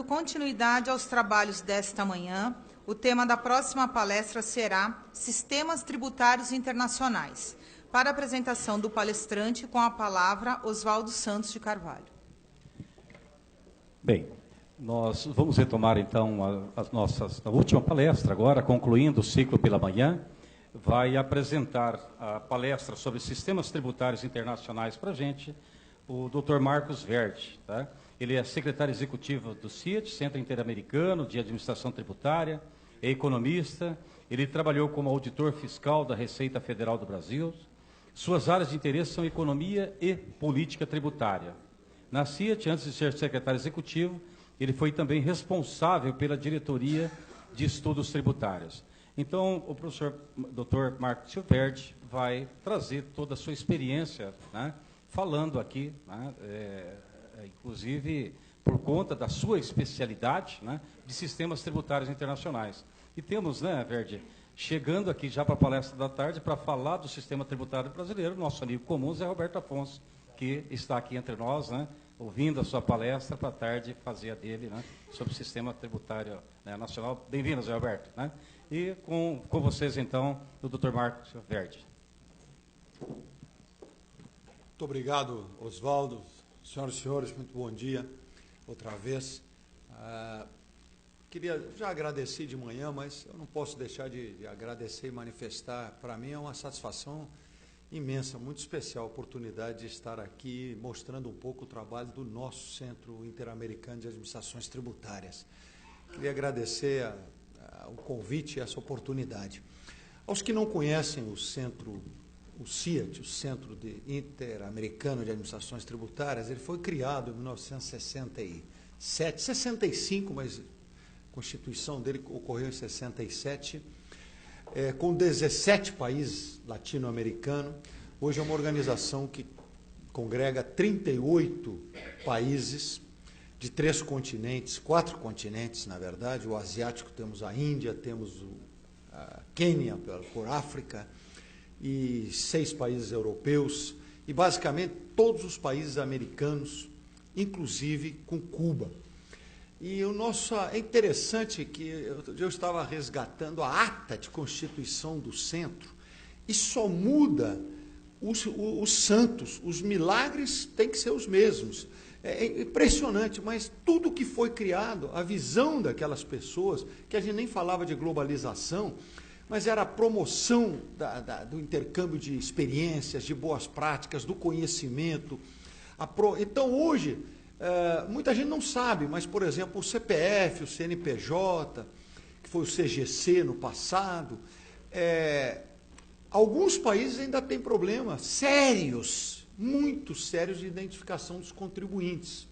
continuidade aos trabalhos desta manhã, o tema da próxima palestra será Sistemas Tributários Internacionais. Para a apresentação do palestrante, com a palavra, Oswaldo Santos de Carvalho. Bem, nós vamos retomar, então, a última palestra agora, concluindo o ciclo pela manhã. Vai apresentar a palestra sobre sistemas tributários internacionais para a gente o Dr. Marcos Verdi. Tá? Ele é secretário executivo do CIAT, Centro Interamericano de Administração Tributária, é economista, ele trabalhou como auditor fiscal da Receita Federal do Brasil. Suas áreas de interesse são economia e política tributária. Na CIAT, antes de ser secretário executivo, ele foi também responsável pela diretoria de estudos tributários. Então, o professor Dr. Marcos Verdi vai trazer toda a sua experiência, né, falando aqui, né, inclusive por conta da sua especialidade, né, de sistemas tributários internacionais. E temos, né, Verdi, chegando aqui já para a palestra da tarde, para falar do sistema tributário brasileiro, nosso amigo comum, Zé Roberto Afonso, que está aqui entre nós, né, ouvindo a sua palestra para a tarde fazer a dele, né, sobre o sistema tributário, né, nacional. Bem-vindo, Zé Roberto. Né? E com vocês, então, o Dr. Marcos Verdi. Muito obrigado, Oswaldo. Senhoras e senhores, muito bom dia outra vez. Queria já agradecer de manhã, mas eu não posso deixar de agradecer e manifestar. Para mim é uma satisfação imensa, muito especial a oportunidade de estar aqui mostrando um pouco o trabalho do nosso Centro Interamericano de Administrações Tributárias. Queria agradecer o convite e essa oportunidade. Aos que não conhecem o Centro, o CIAT, o Centro Interamericano de Administrações Tributárias, ele foi criado em 1967, 65, mas a constituição dele ocorreu em 67, com 17 países latino-americanos. Hoje é uma organização que congrega 38 países de 3 continentes, 4 continentes, na verdade. O asiático, temos a Índia, temos a Quênia, por África, e 6 países europeus, e basicamente todos os países americanos, inclusive com Cuba. E é interessante que eu estava resgatando a ata de constituição do centro, e só muda os santos, os milagres têm que ser os mesmos. É impressionante, mas tudo que foi criado, a visão daquelas pessoas, que a gente nem falava de globalização, mas era a promoção do intercâmbio de experiências, de boas práticas, do conhecimento. Então, hoje, muita gente não sabe, mas, por exemplo, o CPF, o CNPJ, que foi o CGC no passado, alguns países ainda têm problemas sérios, muito sérios, de identificação dos contribuintes.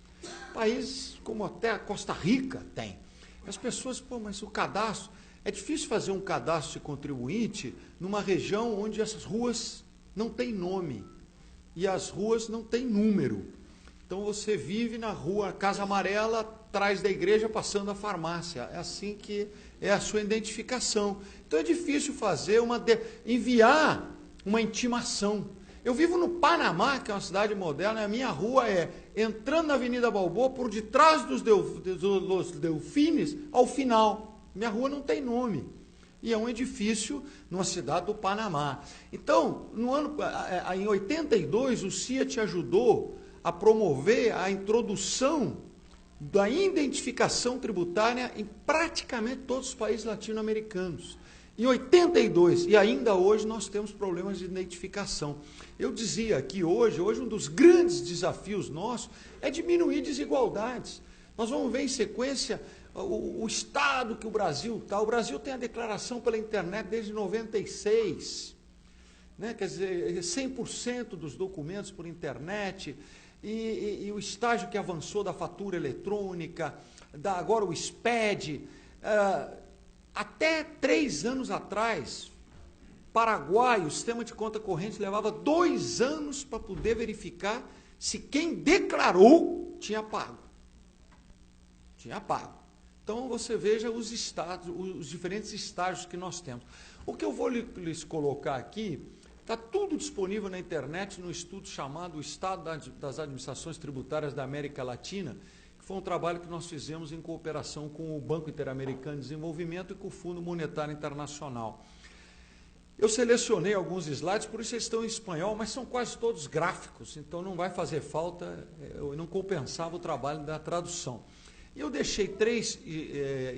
Países como até a Costa Rica tem. As pessoas, mas o cadastro... É difícil fazer um cadastro de contribuinte numa região onde essas ruas não têm nome e as ruas não têm número. Então você vive na rua Casa Amarela, atrás da igreja, passando a farmácia. É assim que é a sua identificação. Então é difícil fazer enviar uma intimação. Eu vivo no Panamá, que é uma cidade moderna, e a minha rua é entrando na Avenida Balboa, por detrás dos Delfines, ao final. Minha rua não tem nome. E é um edifício numa cidade do Panamá. Então, em 82, o CIAT ajudou a promover a introdução da identificação tributária em praticamente todos os países latino-americanos. Em 82, e ainda hoje, nós temos problemas de identificação. Eu dizia que hoje um dos grandes desafios nossos é diminuir desigualdades. Nós vamos ver em sequência o estado que o Brasil está. O Brasil tem a declaração pela internet desde 96, né? Quer dizer, 100% dos documentos por internet, e o estágio que avançou da fatura eletrônica, agora o SPED. Até 3 anos atrás, Paraguai, o sistema de conta corrente levava 2 anos para poder verificar se quem declarou tinha pago. Tinha pago. Então, você veja os diferentes estágios que nós temos. O que eu vou lhes colocar aqui, está tudo disponível na internet, no estudo chamado O Estado das Administrações Tributárias da América Latina, que foi um trabalho que nós fizemos em cooperação com o Banco Interamericano de Desenvolvimento e com o Fundo Monetário Internacional. Eu selecionei alguns slides, por isso eles estão em espanhol, mas são quase todos gráficos, então não vai fazer falta, eu não compensava o trabalho da tradução. E eu deixei 3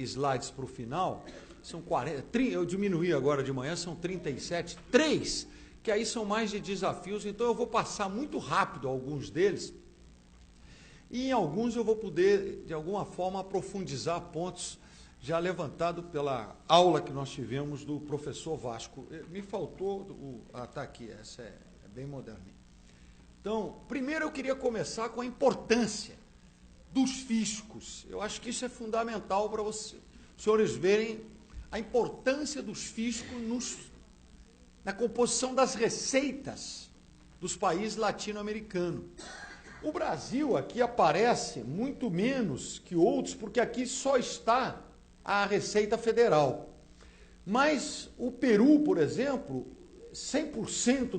slides para o final, são 40, eu diminuí agora de manhã, são 37, 3, que aí são mais de desafios, então eu vou passar muito rápido alguns deles, e em alguns eu vou poder, de alguma forma, aprofundizar pontos já levantado pela aula que nós tivemos do professor Vasco. Me faltou, está aqui, essa é bem moderninha. Então, primeiro eu queria começar com a importância dos fiscos. Eu acho que isso é fundamental para os senhores verem a importância dos fiscos na composição das receitas dos países latino-americanos. O Brasil aqui aparece muito menos que outros, porque aqui só está a Receita Federal. Mas o Peru, por exemplo, 100%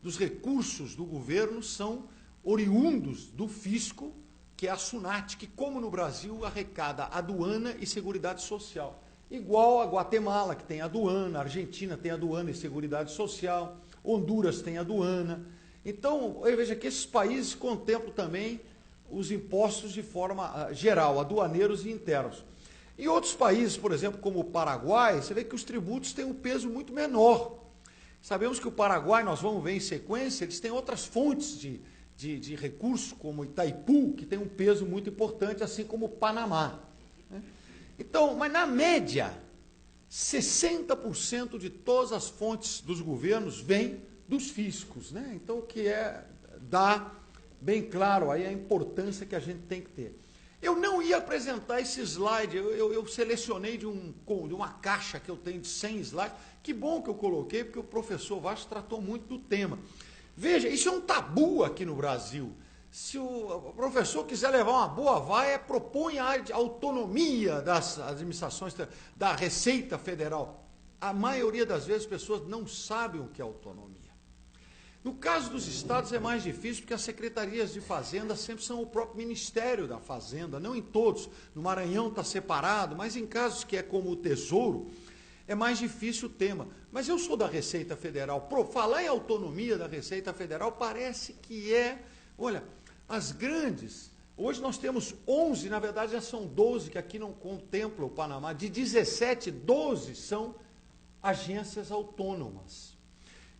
dos recursos do governo são oriundos do fisco, que é a SUNAT, que, como no Brasil, arrecada aduana e seguridade social. Igual a Guatemala, que tem aduana, a Argentina tem aduana e seguridade social, Honduras tem aduana. Então, veja que esses países contemplam também os impostos de forma geral, aduaneiros e internos. Em outros países, por exemplo, como o Paraguai, você vê que os tributos têm um peso muito menor. Sabemos que o Paraguai, nós vamos ver em sequência, eles têm outras fontes de recursos, como Itaipu, que tem um peso muito importante, assim como o Panamá. Então, mas na média, 60% de todas as fontes dos governos vêm dos fiscos, né? Então, o que dá bem claro aí a importância que a gente tem que ter. Eu não ia apresentar esse slide, eu selecionei de uma caixa que eu tenho de 100 slides. Que bom que eu coloquei, porque o professor Vasco tratou muito do tema. Veja, isso é um tabu aqui no Brasil. Se o professor quiser levar uma boa vaia, propõe a autonomia das administrações, da Receita Federal. A maioria das vezes as pessoas não sabem o que é autonomia. No caso dos estados é mais difícil, porque as secretarias de fazenda sempre são o próprio Ministério da Fazenda, não em todos. No Maranhão está separado, mas em casos que é como o Tesouro, é mais difícil o tema. Mas eu sou da Receita Federal. Falar em autonomia da Receita Federal parece que olha, as grandes, hoje nós temos 11, na verdade já são 12, que aqui não contemplam o Panamá, de 17, 12 são agências autônomas.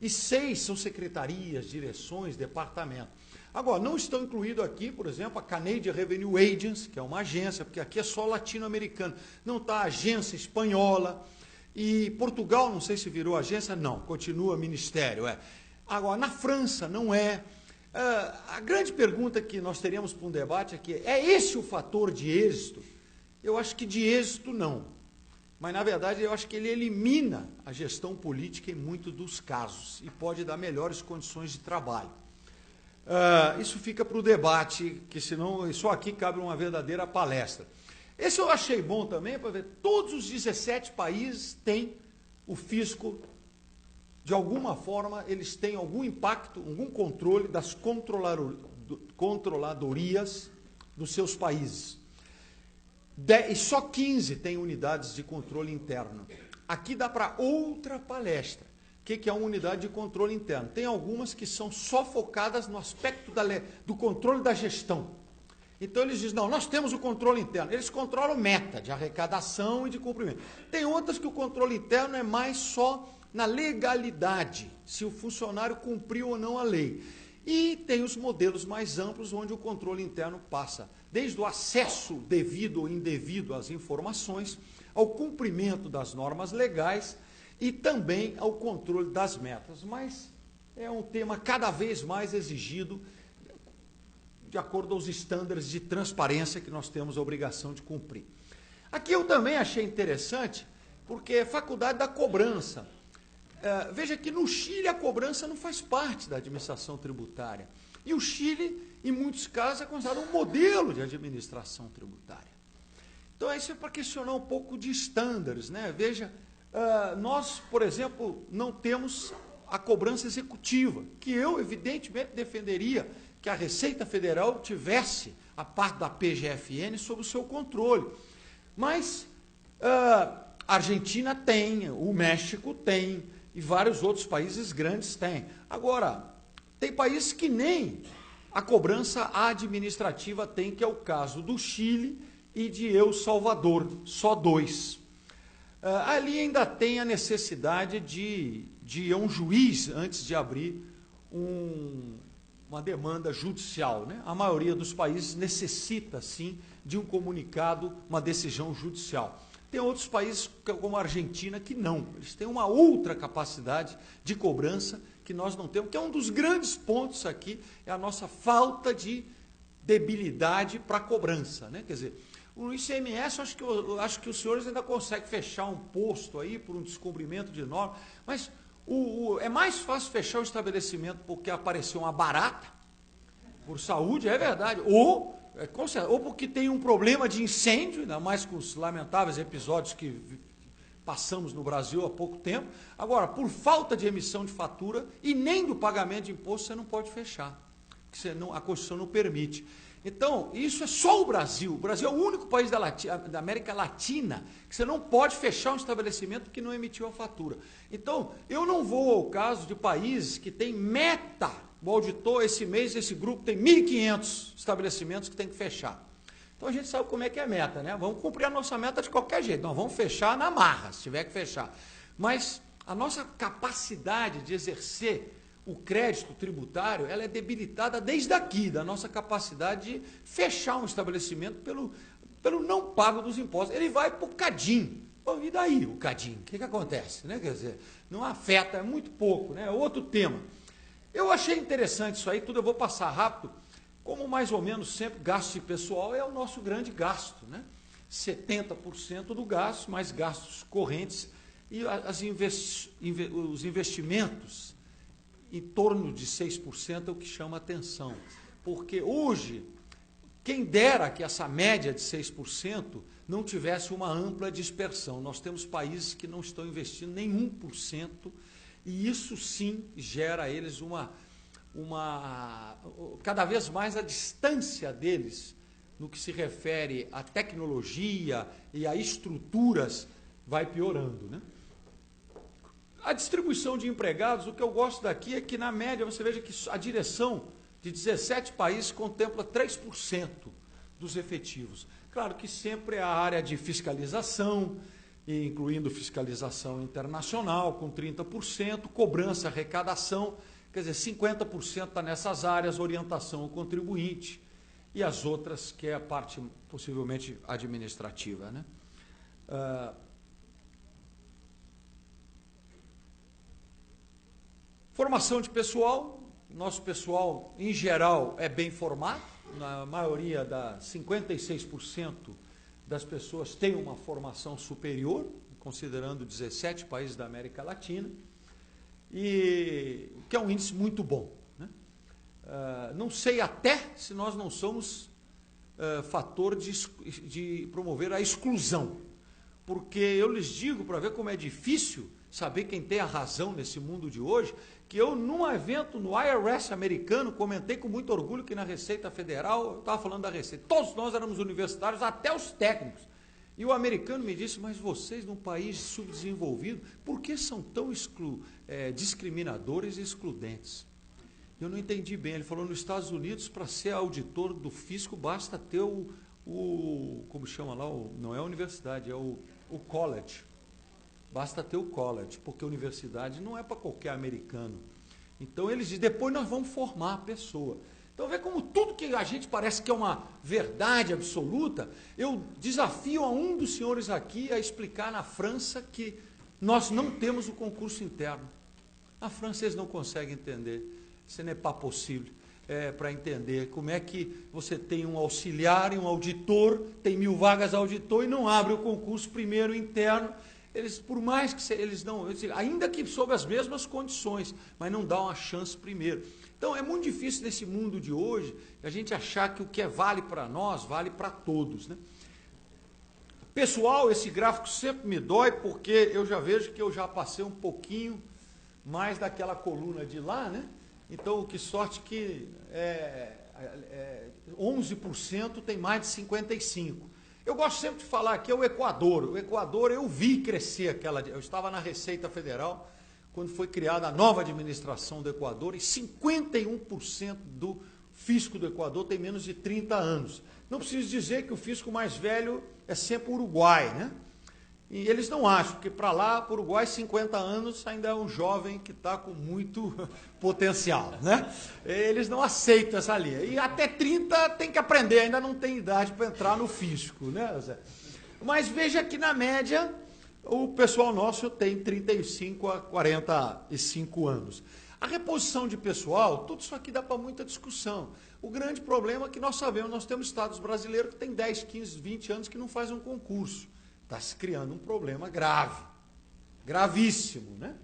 E 6 são secretarias, direções, departamentos. Agora, não estão incluídos aqui, por exemplo, a Canadian Revenue Agency, que é uma agência, porque aqui é só latino-americano. Não está a agência espanhola. E Portugal, não sei se virou agência, não, continua ministério. Agora, na França, não é. A grande pergunta que nós teríamos para um debate aqui é esse o fator de êxito? Eu acho que de êxito não. Mas, na verdade, eu acho que ele elimina a gestão política em muitos dos casos e pode dar melhores condições de trabalho. Isso fica para o debate, que senão só aqui cabe uma verdadeira palestra. Esse eu achei bom também, para ver, todos os 17 países têm o fisco, de alguma forma, eles têm algum impacto, algum controle das controladorias dos seus países. E só 15 têm unidades de controle interno. Aqui dá para outra palestra. O que é uma unidade de controle interno? Tem algumas que são só focadas no aspecto do controle da gestão. Então eles dizem, não, nós temos o controle interno. Eles controlam meta de arrecadação e de cumprimento. Tem outras que o controle interno é mais só na legalidade, se o funcionário cumpriu ou não a lei. E tem os modelos mais amplos, onde o controle interno passa desde o acesso devido ou indevido às informações, ao cumprimento das normas legais e também ao controle das metas. Mas é um tema cada vez mais exigido de acordo aos estándares de transparência que nós temos a obrigação de cumprir. Aqui eu também achei interessante, porque é faculdade da cobrança. Veja que no Chile a cobrança não faz parte da administração tributária. E o Chile, em muitos casos, é considerado um modelo de administração tributária. Então, isso é para questionar um pouco de estándares, né? Veja, nós, por exemplo, não temos a cobrança executiva, que eu, evidentemente, defenderia que a Receita Federal tivesse a parte da PGFN sob o seu controle. Mas a Argentina tem, o México tem, e vários outros países grandes têm. Agora, tem países que nem a cobrança administrativa tem, que é o caso do Chile e de El Salvador, só 2. Ali ainda tem a necessidade de ir a um juiz antes de abrir uma demanda judicial, né? A maioria dos países necessita, sim, de um comunicado, uma decisão judicial. Tem outros países, como a Argentina, que não. Eles têm uma outra capacidade de cobrança que nós não temos, que é um dos grandes pontos aqui, é a nossa falta de debilidade para a cobrança, né? Quer dizer, o ICMS, acho que os senhores ainda conseguem fechar um posto aí por um descumprimento de norma, mas é mais fácil fechar o estabelecimento porque apareceu uma barata, por saúde, é verdade, ou porque tem um problema de incêndio, ainda mais com os lamentáveis episódios que passamos no Brasil há pouco tempo. Agora, por falta de emissão de fatura e nem do pagamento de imposto, você não pode fechar, porque a Constituição não permite. Então, isso é só o Brasil. O Brasil é o único país da América Latina que você não pode fechar um estabelecimento que não emitiu a fatura. Então, eu não vou ao caso de países que têm meta. O auditor, esse mês, esse grupo tem 1.500 estabelecimentos que tem que fechar. Então, a gente sabe como é que é a meta, né? Vamos cumprir a nossa meta de qualquer jeito. Nós vamos fechar na marra, se tiver que fechar. Mas a nossa capacidade de exercer o crédito tributário, ela é debilitada desde aqui, da nossa capacidade de fechar um estabelecimento pelo não pago dos impostos. Ele vai para o CADIM. Bom, e daí o CADIM? O que acontece? Né? Quer dizer, não afeta, é muito pouco, né? É outro tema. Eu achei interessante isso aí, tudo eu vou passar rápido, como mais ou menos sempre gasto de pessoal é o nosso grande gasto, né? 70% do gasto, mais gastos correntes e os investimentos em torno de 6% é o que chama atenção. Porque hoje, quem dera que essa média de 6% não tivesse uma ampla dispersão. Nós temos países que não estão investindo nem 1%, e isso sim gera a eles cada vez mais a distância deles no que se refere à tecnologia e a estruturas vai piorando, né? A distribuição de empregados, o que eu gosto daqui é que, na média, você veja que a direção de 17 países contempla 3% dos efetivos. Claro que sempre é a área de fiscalização, incluindo fiscalização internacional, com 30%, cobrança, arrecadação, quer dizer, 50% está nessas áreas, orientação ao contribuinte, e as outras, que é a parte possivelmente administrativa, né? Formação de pessoal, nosso pessoal, em geral, é bem formado, na maioria, 56% das pessoas têm uma formação superior, considerando 17 países da América Latina, e que é um índice muito bom, né? Não sei até se nós não somos fator de promover a exclusão, porque eu lhes digo, para ver como é difícil saber quem tem a razão nesse mundo de hoje, que eu, num evento no IRS americano, comentei com muito orgulho que na Receita Federal, eu estava falando da Receita, todos nós éramos universitários, até os técnicos. E o americano me disse, mas vocês, num país subdesenvolvido, por que são tão discriminadores e excludentes? Eu não entendi bem. Ele falou, nos Estados Unidos, para ser auditor do fisco, basta ter como chama lá, não é a universidade, é o college. Basta ter o college, porque a universidade não é para qualquer americano. Então, eles dizem, depois nós vamos formar a pessoa. Então, vê como tudo que a gente parece que é uma verdade absoluta, eu desafio a um dos senhores aqui a explicar na França que nós não temos o concurso interno. Na França, eles não conseguem entender. Isso não é pas possível. Para entender como é que você tem um auxiliar e um auditor, tem 1000 vagas auditor e não abre o concurso primeiro interno. Eles, por mais que eles não, ainda que sob as mesmas condições, mas não dão uma chance primeiro. Então, é muito difícil nesse mundo de hoje a gente achar que o que vale para nós, vale para todos, né? Pessoal, esse gráfico sempre me dói, porque eu já vejo que eu já passei um pouquinho mais daquela coluna de lá, né? Então, que sorte que 11% tem mais de 55%. Eu gosto sempre de falar que é o Equador. O Equador, eu vi crescer aquela... Eu estava na Receita Federal, quando foi criada a nova administração do Equador, e 51% do fisco do Equador tem menos de 30 anos. Não preciso dizer que o fisco mais velho é sempre o Uruguai, né? E eles não acham, porque para lá, para o Uruguai, 50 anos ainda é um jovem que está com muito potencial, né? Eles não aceitam essa linha. E até 30 tem que aprender, ainda não tem idade para entrar no fisco, né, Zé? Mas veja que, na média, o pessoal nosso tem 35 a 45 anos. A reposição de pessoal, tudo isso aqui dá para muita discussão. O grande problema é que nós sabemos, nós temos estados brasileiros que têm 10, 15, 20 anos que não fazem um concurso. Está se criando um problema grave, gravíssimo, né?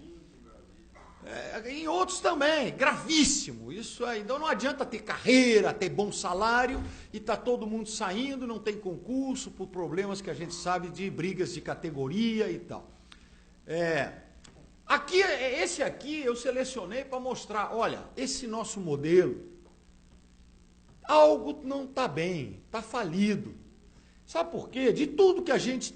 Em outros também, gravíssimo. Isso aí, então não adianta ter carreira, ter bom salário e está todo mundo saindo, não tem concurso por problemas que a gente sabe de brigas de categoria e tal. Esse aqui eu selecionei para mostrar, olha, esse nosso modelo, algo não está bem, está falido. Sabe por quê? De tudo que a gente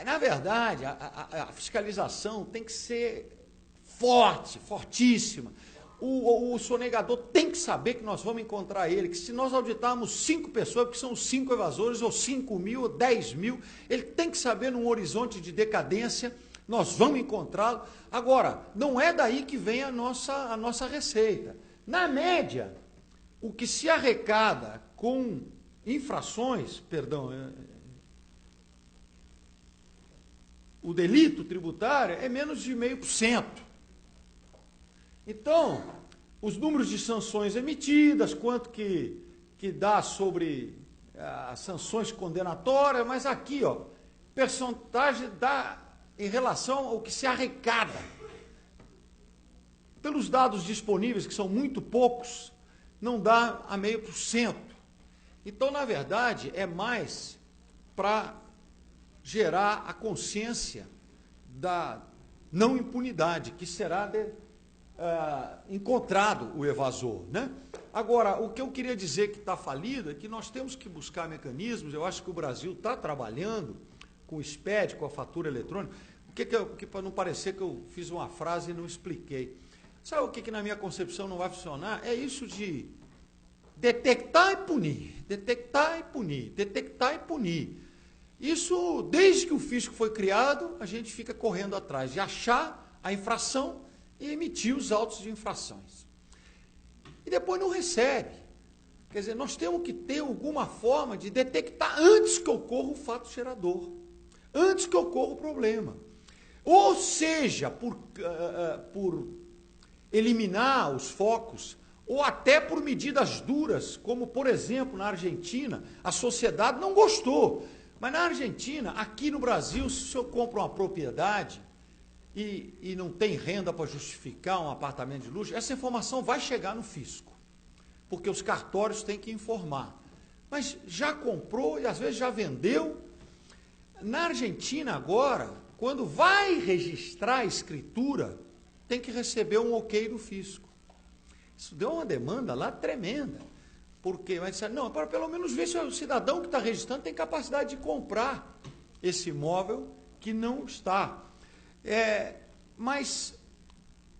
na verdade, a fiscalização tem que ser forte, fortíssima. O sonegador tem que saber que nós vamos encontrar ele, que se nós auditarmos 5 pessoas, porque são 5 evasores, ou 5 mil, ou 10 mil, ele tem que saber num horizonte de decadência, nós vamos encontrá-lo. Agora, não é daí que vem a nossa receita. Na média, o que se arrecada com infrações, o delito tributário é menos de 0,5%. Então, os números de sanções emitidas, quanto que dá sobre as sanções condenatórias, mas aqui, ó, percentagem dá em relação ao que se arrecada. Pelos dados disponíveis, que são muito poucos, não dá a 0,5%. Então, na verdade, é mais para gerar a consciência da não impunidade, que será encontrado o evasor, né? Agora, o que eu queria dizer que está falido é que nós temos que buscar mecanismos. Eu acho que o Brasil está trabalhando com o SPED, com a fatura eletrônica. Para não parecer que eu fiz uma frase e não expliquei. Sabe o que na minha concepção não vai funcionar? É isso de detectar e punir, detectar e punir, detectar e punir. Isso, desde que o fisco foi criado, a gente fica correndo atrás de achar a infração e emitir os autos de infrações. E depois não recebe. Quer dizer, nós temos que ter alguma forma de detectar antes que ocorra o fato gerador, antes que ocorra o problema. Ou seja, por eliminar os focos, ou até por medidas duras, como, por exemplo, na Argentina, a sociedade não gostou. Mas na Argentina, aqui no Brasil, se o senhor compra uma propriedade e não tem renda para justificar um apartamento de luxo, essa informação vai chegar no fisco, porque os cartórios têm que informar. Mas já comprou e às vezes já vendeu. Na Argentina agora, quando vai registrar a escritura, tem que receber um ok do fisco. Isso deu uma demanda lá tremenda. Porque vai dizer, não, para pelo menos ver se o cidadão que está registrando tem capacidade de comprar esse imóvel que não está. Mas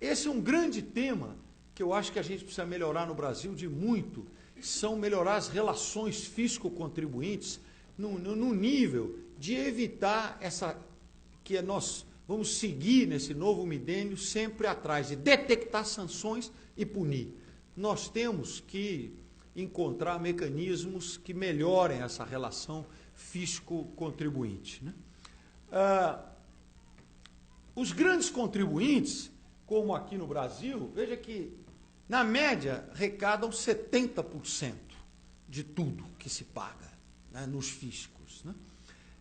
esse é um grande tema que eu acho que a gente precisa melhorar no Brasil de muito, são melhorar as relações fisco-contribuintes no nível de evitar que nós vamos seguir nesse novo milênio sempre atrás de detectar sanções e punir. Nós temos que encontrar mecanismos que melhorem essa relação fisco-contribuinte, né? Os grandes contribuintes, como aqui no Brasil, veja que, na média, arrecadam 70% de tudo que se paga, né, nos fiscos, né?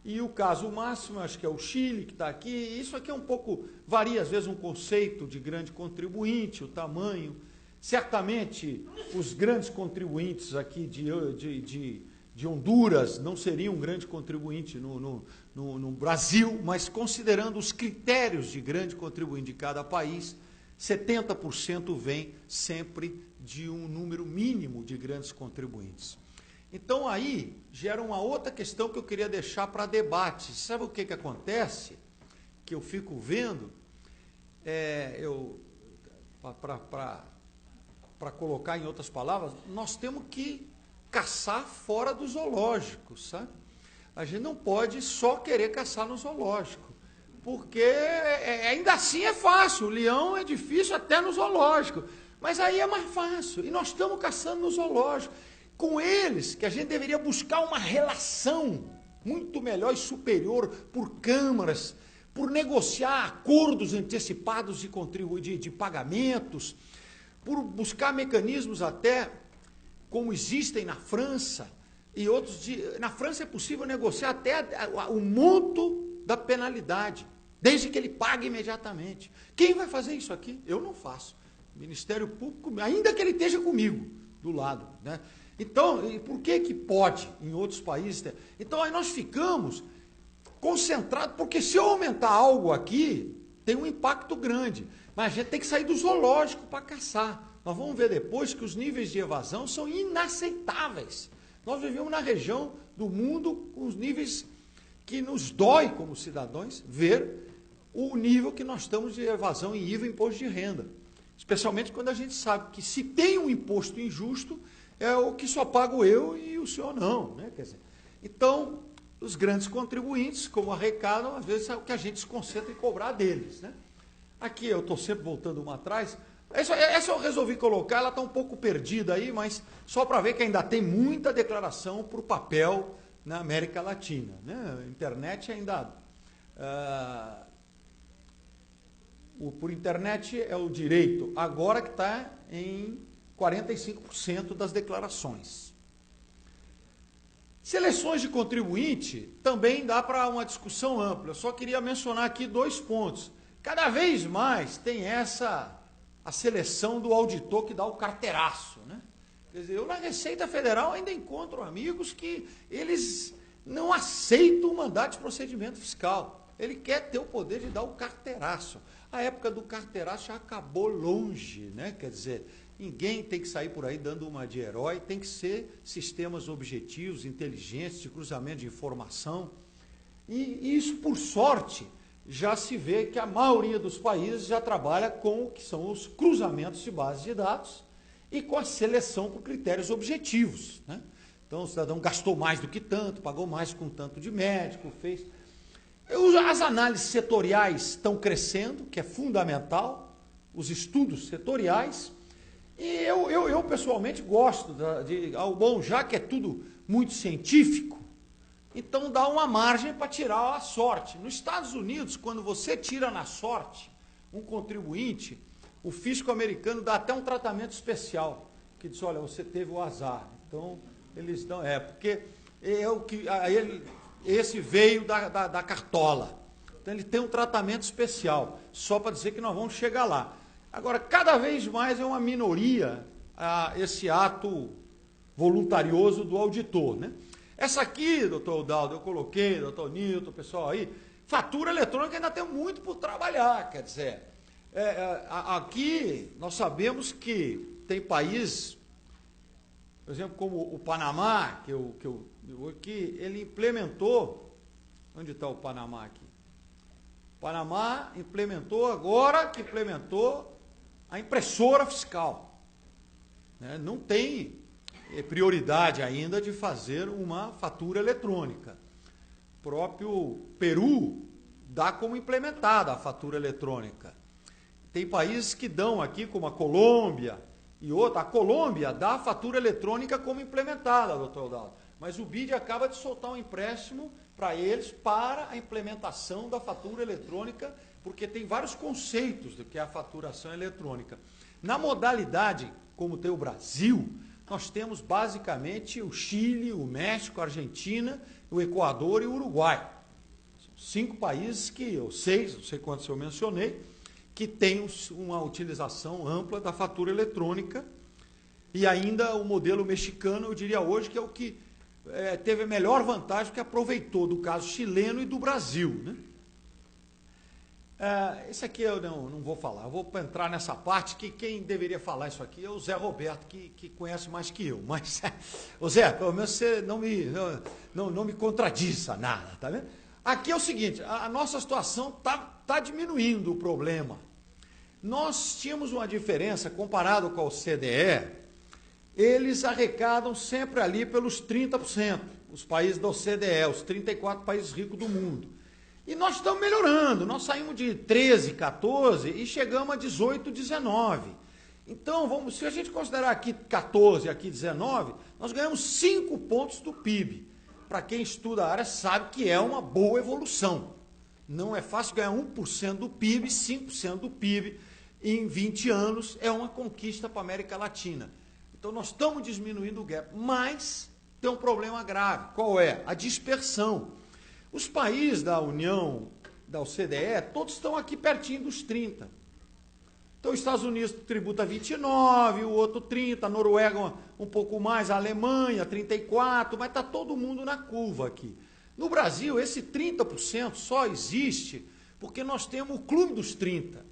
E o caso máximo, acho que é o Chile, que está aqui. Isso aqui é um pouco, varia às vezes um conceito de grande contribuinte, o tamanho. Certamente, os grandes contribuintes aqui de Honduras não seriam um grande contribuinte no Brasil, mas considerando os critérios de grande contribuinte de cada país, 70% vem sempre de um número mínimo de grandes contribuintes. Então aí gera uma outra questão que eu queria deixar para debate. Sabe o que acontece? Que eu fico vendo, para colocar em outras palavras, nós temos que caçar fora do zoológico, sabe? A gente não pode só querer caçar no zoológico, porque ainda assim é fácil, o leão é difícil até no zoológico, mas aí é mais fácil, e nós estamos caçando no zoológico. Com eles, que a gente deveria buscar uma relação muito melhor e superior por câmaras, por negociar acordos antecipados de pagamentos, por buscar mecanismos até como existem na França, e outros. Na França é possível negociar até o monto da penalidade, desde que ele pague imediatamente. Quem vai fazer isso aqui? Eu não faço. O Ministério Público, ainda que ele esteja comigo, do lado, né? Então, e por que pode em outros países? Então, aí nós ficamos concentrados, porque se eu aumentar algo aqui, tem um impacto grande. Mas a gente tem que sair do zoológico para caçar. Nós vamos ver depois que os níveis de evasão são inaceitáveis. Nós vivemos na região do mundo com os níveis que nos dói como cidadãos ver o nível que nós estamos de evasão em IVA e imposto de renda. Especialmente quando a gente sabe que se tem um imposto injusto, é o que só pago eu e o senhor não, né? Quer dizer, então, os grandes contribuintes, como arrecadam, às vezes é o que a gente se concentra em cobrar deles, né? Aqui eu estou sempre voltando uma atrás. Essa eu resolvi colocar, ela está um pouco perdida aí, mas só para ver que ainda tem muita declaração para o papel na América Latina, né? A internet ainda... por internet é o direito, agora que está em 45% das declarações. Seleções de contribuinte também dá para uma discussão ampla. Eu só queria mencionar aqui 2 pontos. Cada vez mais tem a seleção do auditor que dá o carteiraço, né? Quer dizer, eu na Receita Federal ainda encontro amigos que eles não aceitam o mandato de procedimento fiscal. Ele quer ter o poder de dar o carteiraço. A época do carteiraço já acabou longe, né? Quer dizer, ninguém tem que sair por aí dando uma de herói, tem que ser sistemas objetivos, inteligentes, de cruzamento de informação. E isso, por sorte, já se vê que a maioria dos países já trabalha com o que são os cruzamentos de bases de dados e com a seleção por critérios objetivos, né? Então, o cidadão gastou mais do que tanto, pagou mais com tanto de médico, fez... As análises setoriais estão crescendo, que é fundamental, os estudos setoriais, e eu pessoalmente gosto bom, já que é tudo muito científico, então dá uma margem para tirar a sorte. Nos Estados Unidos, quando você tira na sorte um contribuinte, o fisco americano dá até um tratamento especial, que diz, olha, você teve o azar. Então, eles dão, porque esse veio da cartola. Então, ele tem um tratamento especial, só para dizer que nós vamos chegar lá. Agora, cada vez mais é uma minoria esse ato voluntarioso do auditor, né? Essa aqui, doutor Udaldo, eu coloquei, doutor Nilton, pessoal aí, fatura eletrônica ainda tem muito por trabalhar, quer dizer, aqui nós sabemos que tem países, por exemplo, como o Panamá, que ele implementou, onde está o Panamá aqui? O Panamá implementou, agora que implementou a impressora fiscal, né? Não tem prioridade ainda de fazer uma fatura eletrônica. O próprio Peru dá como implementada a fatura eletrônica. Tem países que dão aqui, como a Colômbia e outra. A Colômbia dá a fatura eletrônica como implementada, doutor Udaldo. Mas o BID acaba de soltar um empréstimo para eles para a implementação da fatura eletrônica, porque tem vários conceitos do que é a faturação eletrônica. Na modalidade, como tem o Brasil, nós temos basicamente o Chile, o México, a Argentina, o Equador e o Uruguai. São 5 países ou 6, não sei quantos eu mencionei, que têm uma utilização ampla da fatura eletrônica. E ainda o modelo mexicano, eu diria hoje, que é o que teve a melhor vantagem, porque aproveitou do caso chileno e do Brasil, né? Esse aqui eu não vou falar, eu vou entrar nessa parte que quem deveria falar isso aqui é o Zé Roberto, que conhece mais que eu. Mas, ô Zé, pelo menos você não me contradiça nada, tá vendo? Aqui é o seguinte, a nossa situação tá diminuindo o problema. Nós tínhamos uma diferença, comparado com a OCDE, eles arrecadam sempre ali pelos 30%, os países da OCDE, os 34 países ricos do mundo. E nós estamos melhorando, nós saímos de 13, 14 e chegamos a 18, 19. Então, se a gente considerar aqui 14 e aqui 19, nós ganhamos 5 pontos do PIB. Para quem estuda a área sabe que é uma boa evolução. Não é fácil ganhar 1% do PIB, 5% do PIB em 20 anos, é uma conquista para a América Latina. Então, nós estamos diminuindo o gap, mas tem um problema grave. Qual é? A dispersão. Os países da União, da OCDE, todos estão aqui pertinho dos 30. Então, os Estados Unidos tributa 29, o outro 30, a Noruega um pouco mais, a Alemanha 34, mas está todo mundo na curva aqui. No Brasil, esse 30% só existe porque nós temos o Clube dos 30,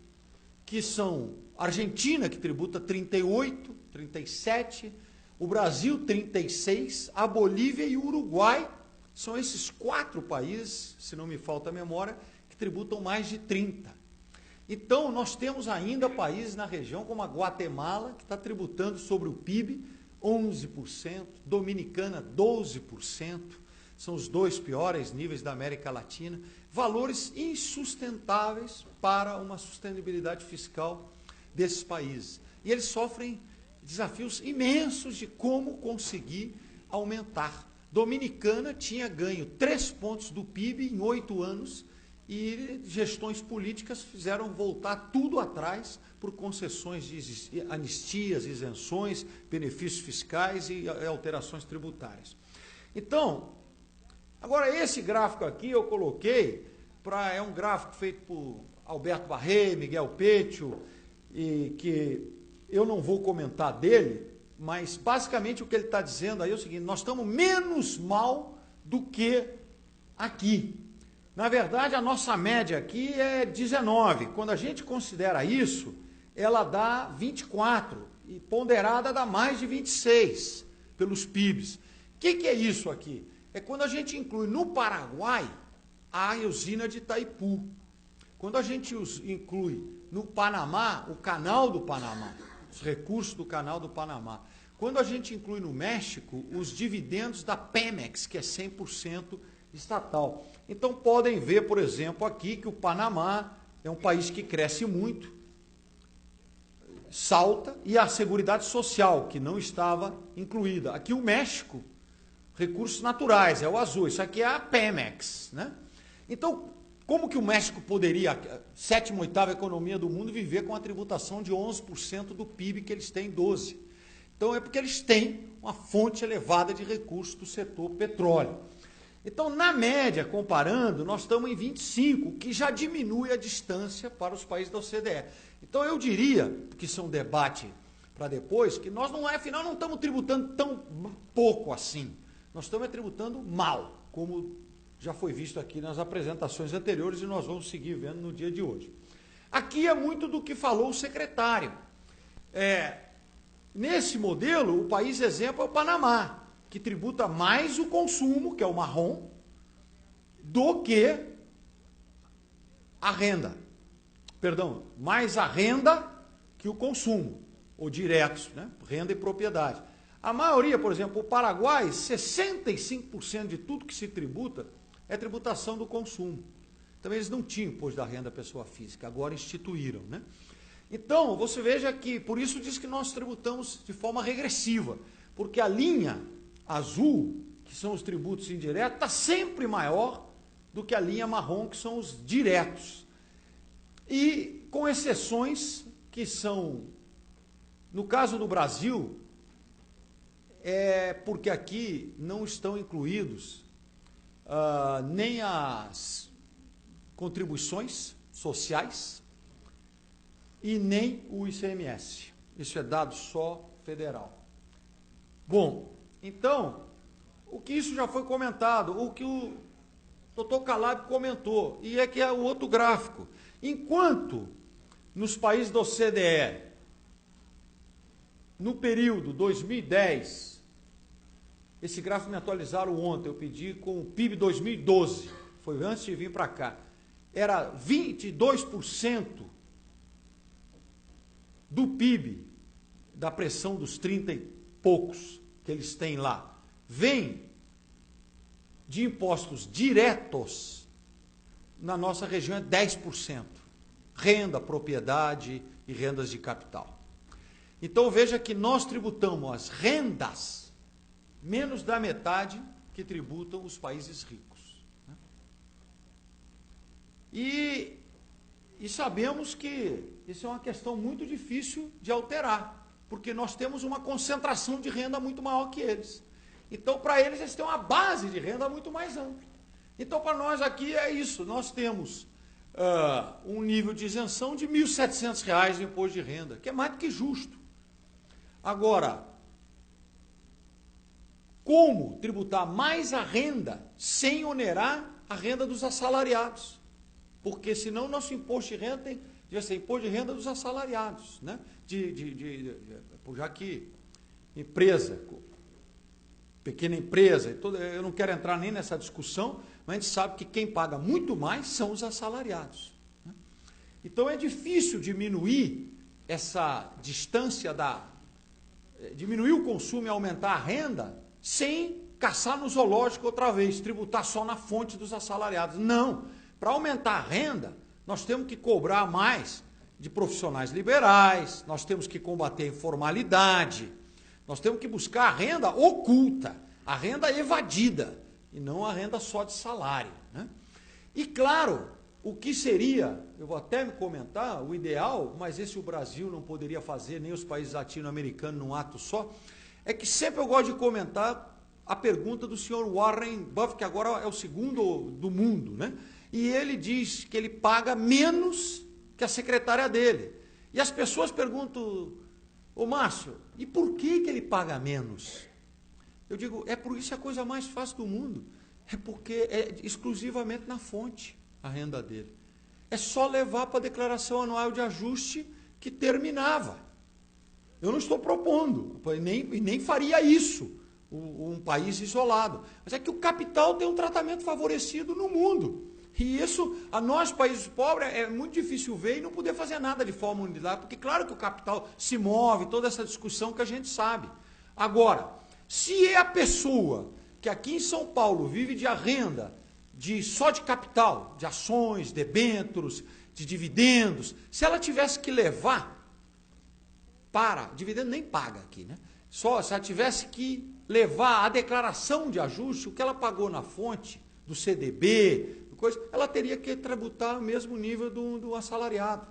que são a Argentina, que tributa 38, 37, o Brasil 36, a Bolívia e o Uruguai. São esses 4 países, se não me falta a memória, que tributam mais de 30. Então, nós temos ainda países na região, como a Guatemala, que está tributando sobre o PIB 11%, Dominicana 12%, são os 2 piores níveis da América Latina, valores insustentáveis para uma sustentabilidade fiscal desses países. E eles sofrem desafios imensos de como conseguir aumentar. Dominicana tinha ganho 3 pontos do PIB em 8 anos e gestões políticas fizeram voltar tudo atrás por concessões de anistias, isenções, benefícios fiscais e alterações tributárias. Então, agora esse gráfico aqui eu coloquei, é um gráfico feito por Alberto Barré, Miguel Pétio, e que eu não vou comentar dele, mas basicamente o que ele está dizendo aí é o seguinte: nós estamos menos mal do que aqui. Na verdade, a nossa média aqui é 19. Quando a gente considera isso, ela dá 24, e ponderada dá mais de 26 pelos PIBs. O que é isso aqui? É quando a gente inclui no Paraguai a usina de Itaipu. Quando a gente inclui no Panamá, o canal do Panamá, os recursos do canal do Panamá. Quando a gente inclui no México os dividendos da Pemex, que é 100% estatal. Então podem ver, por exemplo, aqui que o Panamá é um país que cresce muito, salta, e a Seguridade Social, que não estava incluída. Aqui o México, recursos naturais, é o azul, isso aqui é a Pemex, né? Então, como que o México poderia, 7ª, 8ª economia do mundo, viver com a tributação de 11% do PIB que eles têm 12%? Então, é porque eles têm uma fonte elevada de recursos do setor petróleo. Então, na média, comparando, nós estamos em 25, que já diminui a distância para os países da OCDE. Então, eu diria, que isso é um debate para depois, que nós, afinal, não estamos tributando tão pouco assim. Nós estamos tributando mal, como já foi visto aqui nas apresentações anteriores e nós vamos seguir vendo no dia de hoje. Aqui é muito do que falou o secretário. Nesse modelo, o país exemplo é o Panamá, que tributa mais o consumo, que é o marrom, do que a renda. Perdão, mais a renda que o consumo, ou diretos, né? Renda e propriedade. A maioria, por exemplo, o Paraguai, 65% de tudo que se tributa é tributação do consumo. Também eles não tinham imposto da renda da pessoa física, agora instituíram, né? Então, você veja que, por isso diz que nós tributamos de forma regressiva, porque a linha azul, que são os tributos indiretos, está sempre maior do que a linha marrom, que são os diretos. E com exceções que são, no caso do Brasil, porque aqui não estão incluídos nem as contribuições sociais e nem o ICMS. Isso é dado só federal. Bom, então, o que isso já foi comentado, o que o doutor Calab comentou, e é que é o outro gráfico. Enquanto nos países da OCDE, no período 2010, esse gráfico me atualizaram ontem, eu pedi com o PIB 2012, foi antes de vir para cá, era 22% do PIB, da pressão dos 30 e poucos que eles têm lá, vem de impostos diretos, na nossa região é 10%. Renda, propriedade e rendas de capital. Então veja que nós tributamos as rendas menos da metade que tributam os países ricos. E sabemos que isso é uma questão muito difícil de alterar, porque nós temos uma concentração de renda muito maior que eles. Então, para eles têm uma base de renda muito mais ampla. Então, para nós aqui é isso, nós temos um nível de isenção de R$ 1.700 de imposto de renda, que é mais do que justo. Agora, como tributar mais a renda sem onerar a renda dos assalariados? Porque senão nosso imposto de renda devia ser imposto de renda dos assalariados, né? Já que empresa, pequena empresa, eu não quero entrar nem nessa discussão, mas a gente sabe que quem paga muito mais são os assalariados. Né? Então é difícil diminuir essa distância diminuir o consumo e aumentar a renda sem caçar no zoológico outra vez, tributar só na fonte dos assalariados. Não. Para aumentar a renda, nós temos que cobrar mais de profissionais liberais, nós temos que combater a informalidade, nós temos que buscar a renda oculta, a renda evadida, e não a renda só de salário. Né? E claro, o que seria, eu vou até me comentar, o ideal, mas esse o Brasil não poderia fazer, nem os países latino-americanos num ato só, é que sempre eu gosto de comentar a pergunta do senhor Warren Buffett, que agora é o segundo do mundo, né? E ele diz que ele paga menos que a secretária dele. E as pessoas perguntam, ô Márcio, e por que ele paga menos? Eu digo, por isso é a coisa mais fácil do mundo. É porque é exclusivamente na fonte a renda dele. É só levar para a declaração anual de ajuste que terminava. Eu não estou propondo, e nem faria isso um país isolado. Mas é que o capital tem um tratamento favorecido no mundo. E isso, a nós, países pobres, é muito difícil ver e não poder fazer nada de forma unilateral, porque claro que o capital se move, toda essa discussão que a gente sabe. Agora, se é a pessoa que aqui em São Paulo vive de renda só de capital, de ações, debêntures, de dividendos, se ela tivesse que levar dividendo nem paga aqui, né? Só se ela tivesse que levar a declaração de ajuste, o que ela pagou na fonte do CDB, ela teria que tributar o mesmo nível do assalariado.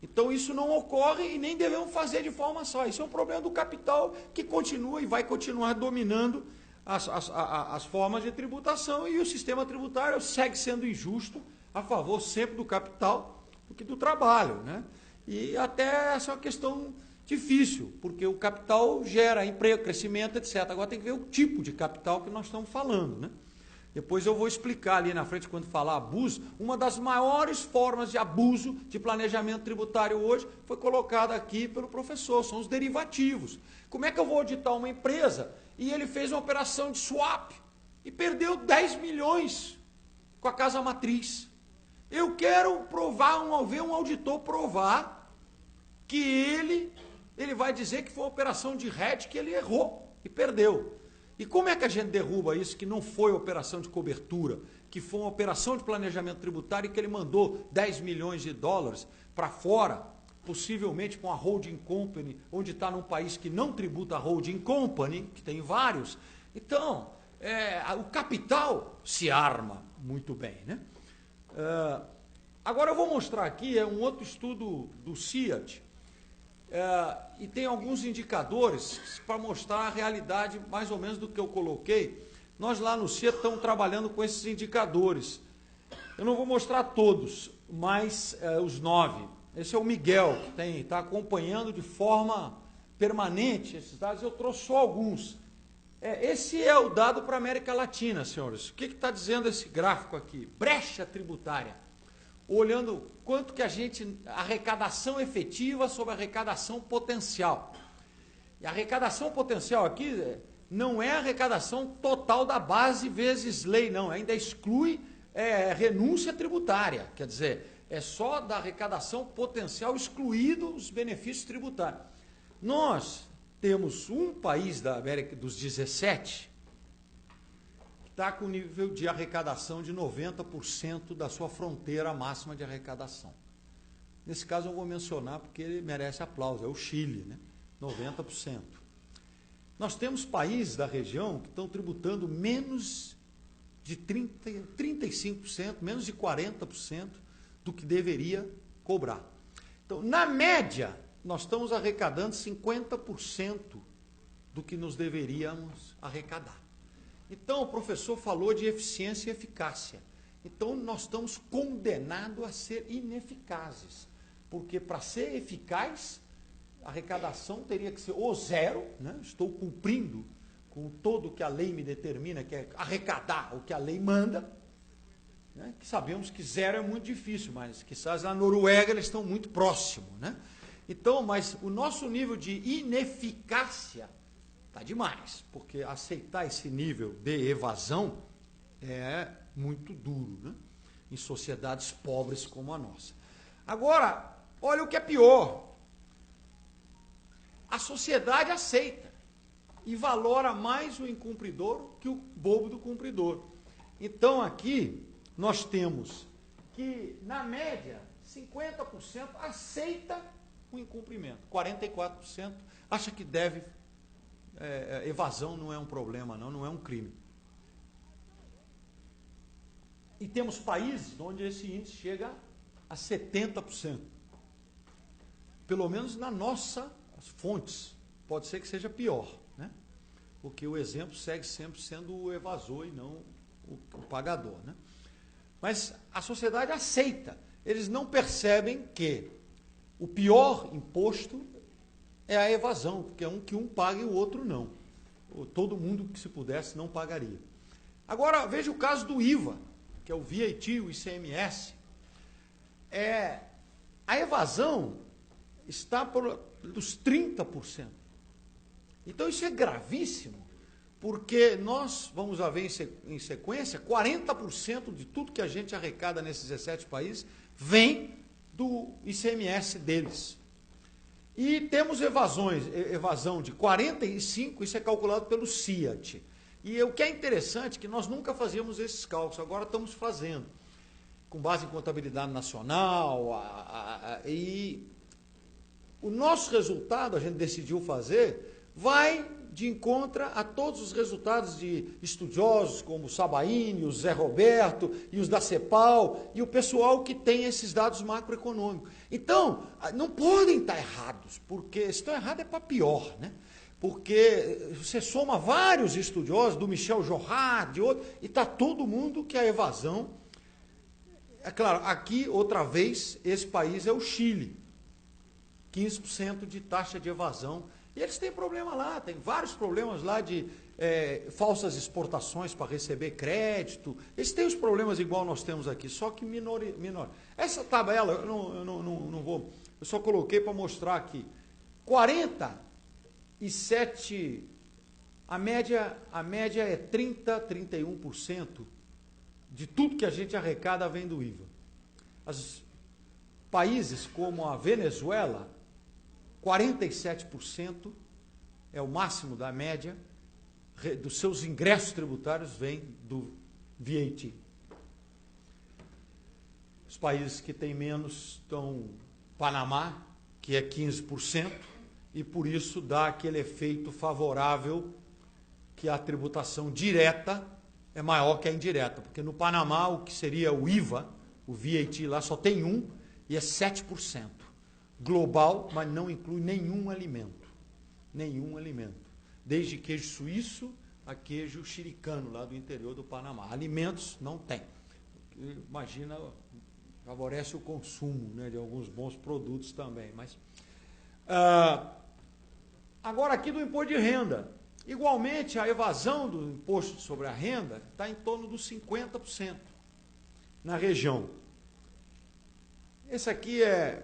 Então isso não ocorre e nem devemos fazer de forma só. Isso é um problema do capital que continua e vai continuar dominando as formas de tributação, e o sistema tributário segue sendo injusto a favor sempre do capital do que do trabalho, né? E até essa é uma questão difícil, porque o capital gera emprego, crescimento, etc. Agora tem que ver o tipo de capital que nós estamos falando, né? Depois eu vou explicar ali na frente, quando falar abuso, uma das maiores formas de abuso de planejamento tributário hoje foi colocada aqui pelo professor, são os derivativos. Como é que eu vou auditar uma empresa e ele fez uma operação de swap e perdeu 10 milhões com a casa matriz? Eu quero ver um auditor provar que ele vai dizer que foi uma operação de hedge, que ele errou e perdeu. E como é que a gente derruba isso, que não foi operação de cobertura, que foi uma operação de planejamento tributário e que ele mandou 10 milhões de dólares para fora, possivelmente com a holding company, onde está num país que não tributa a holding company, que tem vários. Então, o capital se arma muito bem, né? Agora eu vou mostrar aqui, um outro estudo do CIAT, e tem alguns indicadores para mostrar a realidade mais ou menos do que eu coloquei. Nós lá no CIAT estamos trabalhando com esses indicadores. Eu não vou mostrar todos, mas os 9. Esse é o Miguel, que está acompanhando de forma permanente esses dados. Eu trouxe só alguns. Esse é o dado para a América Latina, senhores. O que está dizendo esse gráfico aqui? Brecha tributária. olhando quanto que arrecadação efetiva sobre arrecadação potencial. E a arrecadação potencial aqui não é a arrecadação total da base vezes lei, não, ainda exclui renúncia tributária, quer dizer, é só da arrecadação potencial excluído os benefícios tributários. Nós temos um país da América dos 17 que está com nível de arrecadação de 90% da sua fronteira máxima de arrecadação. Nesse caso eu vou mencionar porque ele merece aplauso, é o Chile, né? 90%. Nós temos países da região que estão tributando menos de 35%, menos de 40% do que deveria cobrar. Então, na média, nós estamos arrecadando 50% do que nos deveríamos arrecadar. Então, o professor falou de eficiência e eficácia. Então, nós estamos condenados a ser ineficazes, porque para ser eficaz, a arrecadação teria que ser ou zero, né? Estou cumprindo com todo o que a lei me determina, que é arrecadar o que a lei manda, né? Que sabemos que zero é muito difícil, mas quizás na Noruega eles estão muito próximos, né? Então, mas o nosso nível de ineficácia está demais, porque aceitar esse nível de evasão é muito duro, né? Em sociedades pobres como a nossa. Agora, olha o que é pior. A sociedade aceita e valora mais o incumpridor que o bobo do cumpridor. Então, aqui, nós temos que, na média, 50% aceita o incumprimento, 44% acha que deve, evasão não é um problema, não é um crime. E temos países onde esse índice chega a 70%. Pelo menos na nossa fontes. Pode ser que seja pior, né? Porque o exemplo segue sempre sendo o evasor e não o pagador, né? Mas a sociedade aceita. Eles não percebem que o pior imposto é a evasão, porque é que um paga e o outro não. Todo mundo que se pudesse não pagaria. Agora, veja o caso do IVA, que é o VAT, o ICMS. A evasão está dos 30%. Então isso é gravíssimo, porque nós vamos ver em sequência, 40% de tudo que a gente arrecada nesses 17 países vem do ICMS deles. E temos evasão de 45%, isso é calculado pelo CIAT. E o que é interessante é que nós nunca fazíamos esses cálculos, agora estamos fazendo, com base em contabilidade nacional, e o nosso resultado, a gente decidiu fazer, vai de encontro a todos os resultados de estudiosos como o Sabaini, o Zé Roberto e os da CEPAL e o pessoal que tem esses dados macroeconômicos. Então, não podem estar errados, porque se estão errados é para pior, né? Porque você soma vários estudiosos, do Michel Jorrat, de outro, e está todo mundo que a evasão... É claro, aqui, outra vez, esse país é o Chile. 15% de taxa de evasão. E eles têm problema lá, tem vários problemas lá de falsas exportações para receber crédito. Eles têm os problemas igual nós temos aqui, só que menor. Essa tabela, eu não vou, eu só coloquei para mostrar aqui. 47, a média é 31% de tudo que a gente arrecada vem do IVA. Os países como a Venezuela, 47% é o máximo da média dos seus ingressos tributários vem do VAT. Os países que têm menos estão Panamá, que é 15%, e por isso dá aquele efeito favorável que a tributação direta é maior que a indireta, porque no Panamá o que seria o IVA, o VAT lá só tem e é 7%. Global, mas não inclui nenhum alimento. Nenhum alimento. Desde queijo suíço a queijo xericano, lá do interior do Panamá. Alimentos não tem. Imagina, favorece o consumo, né, de alguns bons produtos também. Mas agora aqui do imposto de renda. Igualmente, a evasão do imposto sobre a renda está em torno dos 50% na região. Esse aqui é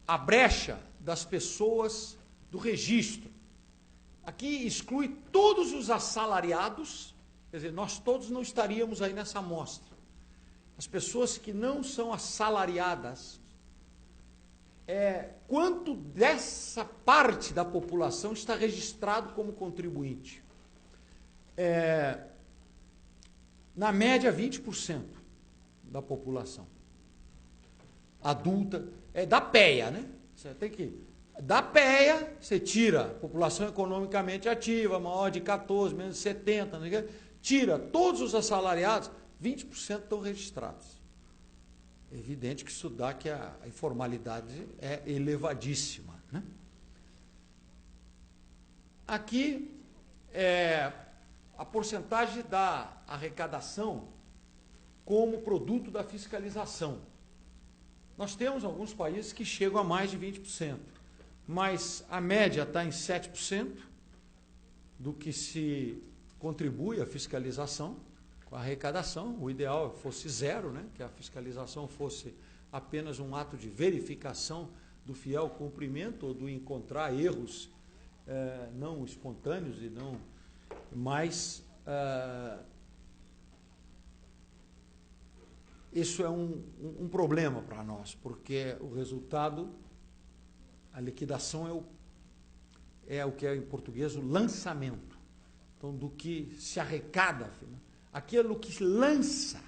a brecha das pessoas do registro. Aqui exclui todos os assalariados, quer dizer, nós todos não estaríamos aí nessa amostra. As pessoas que não são assalariadas, quanto dessa parte da população está registrado como contribuinte? Na média, 20% da população adulta, da PEA, né? Você tem que, da PEA, você tira a população economicamente ativa, maior de 14, menos de 70, né? Tira todos os assalariados, 20% estão registrados. É evidente que isso dá que a informalidade é elevadíssima, né? Aqui a porcentagem da arrecadação como produto da fiscalização. Nós temos alguns países que chegam a mais de 20%, mas a média está em 7% do que se contribui à fiscalização com a arrecadação. O ideal fosse zero, né? Que a fiscalização fosse apenas um ato de verificação do fiel cumprimento ou do encontrar erros não espontâneos e não mais. Isso é um problema para nós, porque o resultado, a liquidação é o que é em português o lançamento. Então, do que se arrecada, aquilo que se lança,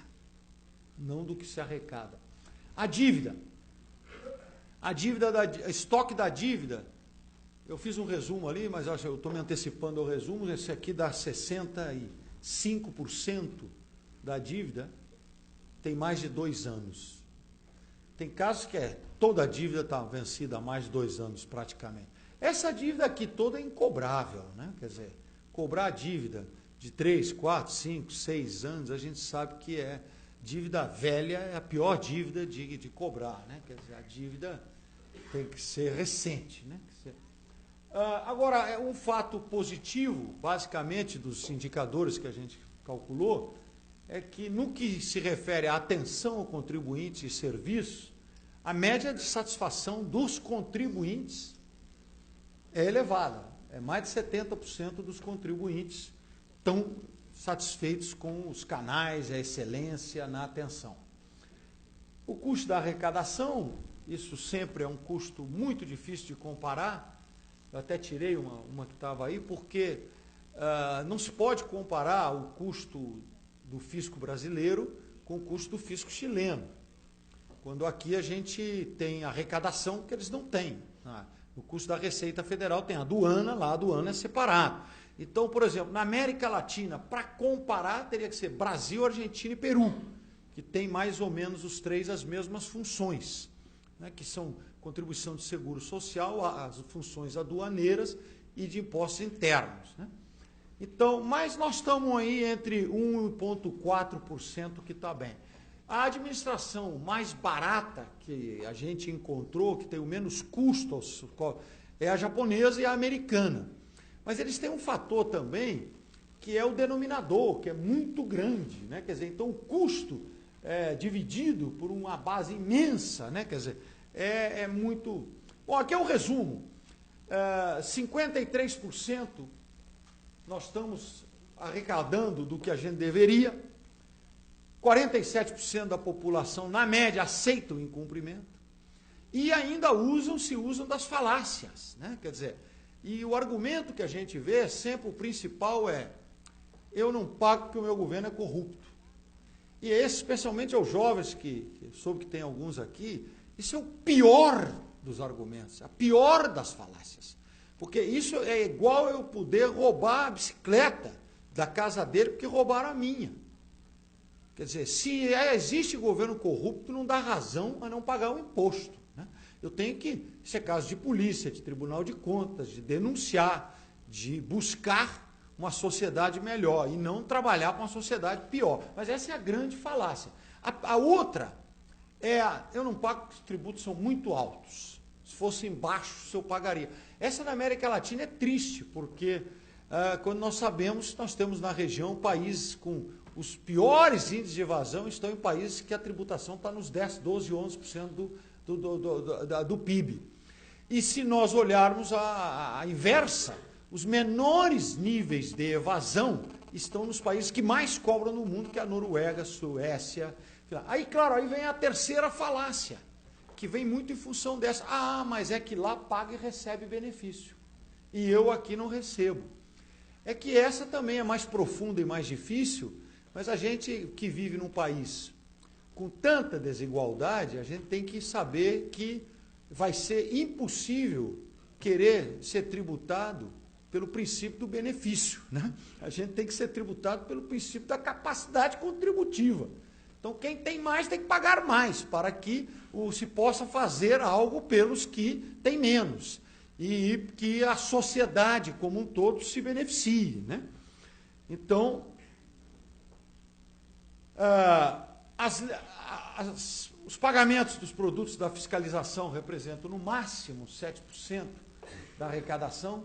não do que se arrecada. A dívida. Estoque da dívida, eu fiz um resumo ali, mas acho que eu estou me antecipando ao resumo, esse aqui dá 65% da dívida, tem mais de 2 anos. Tem casos que toda a dívida está vencida há mais de 2 anos, praticamente. Essa dívida aqui toda é incobrável, né? Quer dizer, cobrar a dívida de 3, 4, 5, 6 anos, a gente sabe que dívida velha é a pior dívida de cobrar, né? Quer dizer, a dívida tem que ser recente, né? Agora, um fato positivo, basicamente, dos indicadores que a gente calculou, é que no que se refere à atenção ao contribuinte e serviços, a média de satisfação dos contribuintes é elevada. Mais de 70% dos contribuintes estão satisfeitos com os canais, a excelência na atenção. O custo da arrecadação, isso sempre é um custo muito difícil de comparar. Eu até tirei uma que estava aí, porque não se pode comparar o custo do fisco brasileiro com o custo do fisco chileno. Quando aqui a gente tem arrecadação que eles não têm. No custo da Receita Federal tem a aduana, lá a aduana é separado. Então, por exemplo, na América Latina, para comparar, teria que ser Brasil, Argentina e Peru, que tem mais ou menos os 3 as mesmas funções, né, que são contribuição de seguro social, as funções aduaneiras e de impostos internos, né? Então, mas nós estamos aí entre 1,4%, que está bem. A administração mais barata que a gente encontrou, que tem o menos custo, é a japonesa e a americana. Mas eles têm um fator também, que é o denominador, que é muito grande, né? Quer dizer, então o custo dividido por uma base imensa, né? Quer dizer, é muito... Bom, aqui é um resumo. 53% nós estamos arrecadando do que a gente deveria, 47% da população, na média, aceita o incumprimento, e ainda se usam das falácias, né? Quer dizer, e o argumento que a gente vê, sempre o principal eu não pago porque o meu governo é corrupto. E esse, especialmente aos jovens, que soube que tem alguns aqui, isso é o pior dos argumentos, a pior das falácias. Porque isso é igual eu poder roubar a bicicleta da casa dele porque roubaram a minha. Quer dizer, se existe governo corrupto, não dá razão a não pagar o imposto, né? Eu tenho que, isso é caso de polícia, de tribunal de contas, de denunciar, de buscar uma sociedade melhor e não trabalhar para uma sociedade pior. Mas essa é a grande falácia. A outra eu não pago porque os tributos são muito altos. Se fossem baixos, eu pagaria. Essa na América Latina é triste, porque quando nós sabemos, nós temos na região países com os piores índices de evasão, estão em países que a tributação está nos 10, 12, 11% do PIB. E se nós olharmos a inversa, os menores níveis de evasão estão nos países que mais cobram no mundo, que é a Noruega, Suécia. Aí, claro, aí vem a terceira falácia, que vem muito em função dessa. Ah, mas é que lá paga e recebe benefício. E eu aqui não recebo. É que essa também é mais profunda e mais difícil, mas a gente que vive num país com tanta desigualdade, a gente tem que saber que vai ser impossível querer ser tributado pelo princípio do benefício, né? A gente tem que ser tributado pelo princípio da capacidade contributiva. Então, quem tem mais tem que pagar mais, para que se possa fazer algo pelos que têm menos. E que a sociedade como um todo se beneficie, né? Então, os pagamentos dos produtos da fiscalização representam no máximo 7% da arrecadação.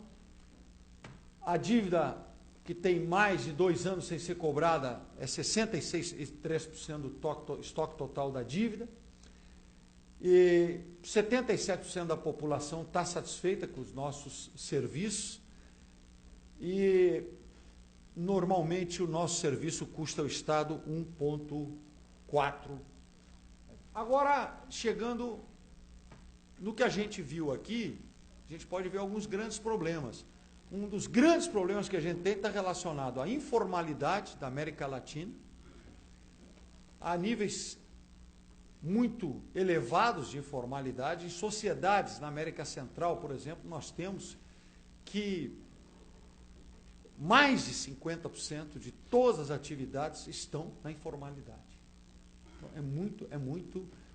A dívida que tem mais de 2 anos sem ser cobrada é 66,3% do estoque total da dívida. E 77% da população está satisfeita com os nossos serviços. E normalmente o nosso serviço custa ao Estado 1,4. Agora, chegando no que a gente viu aqui, a gente pode ver alguns grandes problemas. Um dos grandes problemas que a gente tem está relacionado à informalidade da América Latina, a níveis muito elevados de informalidade. Em sociedades na América Central, por exemplo, nós temos que mais de 50% de todas as atividades estão na informalidade. Então,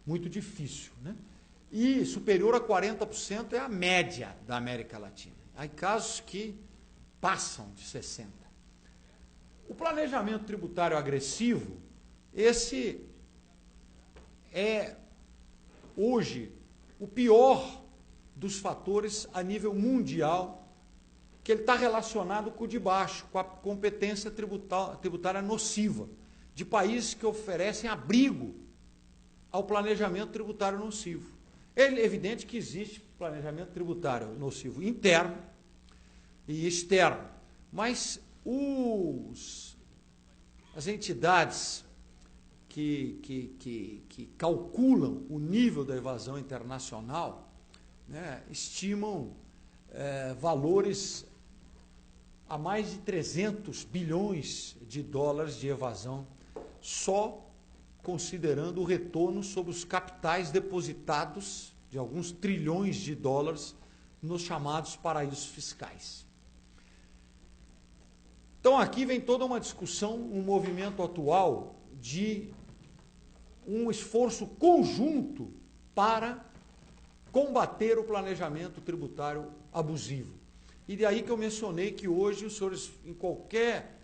muito difícil, né? E superior a 40% é a média da América Latina. Há casos que passam de 60%. O planejamento tributário agressivo, esse é hoje o pior dos fatores a nível mundial, que ele está relacionado com o de baixo, com a competência tributária nociva, de países que oferecem abrigo ao planejamento tributário nocivo. É evidente que existe planejamento tributário nocivo interno e externo, mas as entidades que calculam o nível da evasão internacional, né, estimam valores a mais de 300 bilhões de dólares de evasão, só considerando o retorno sobre os capitais depositados de alguns trilhões de dólares nos chamados paraísos fiscais. Então aqui vem toda uma discussão, um movimento atual de um esforço conjunto para combater o planejamento tributário abusivo. E daí que eu mencionei que hoje os senhores, em qualquer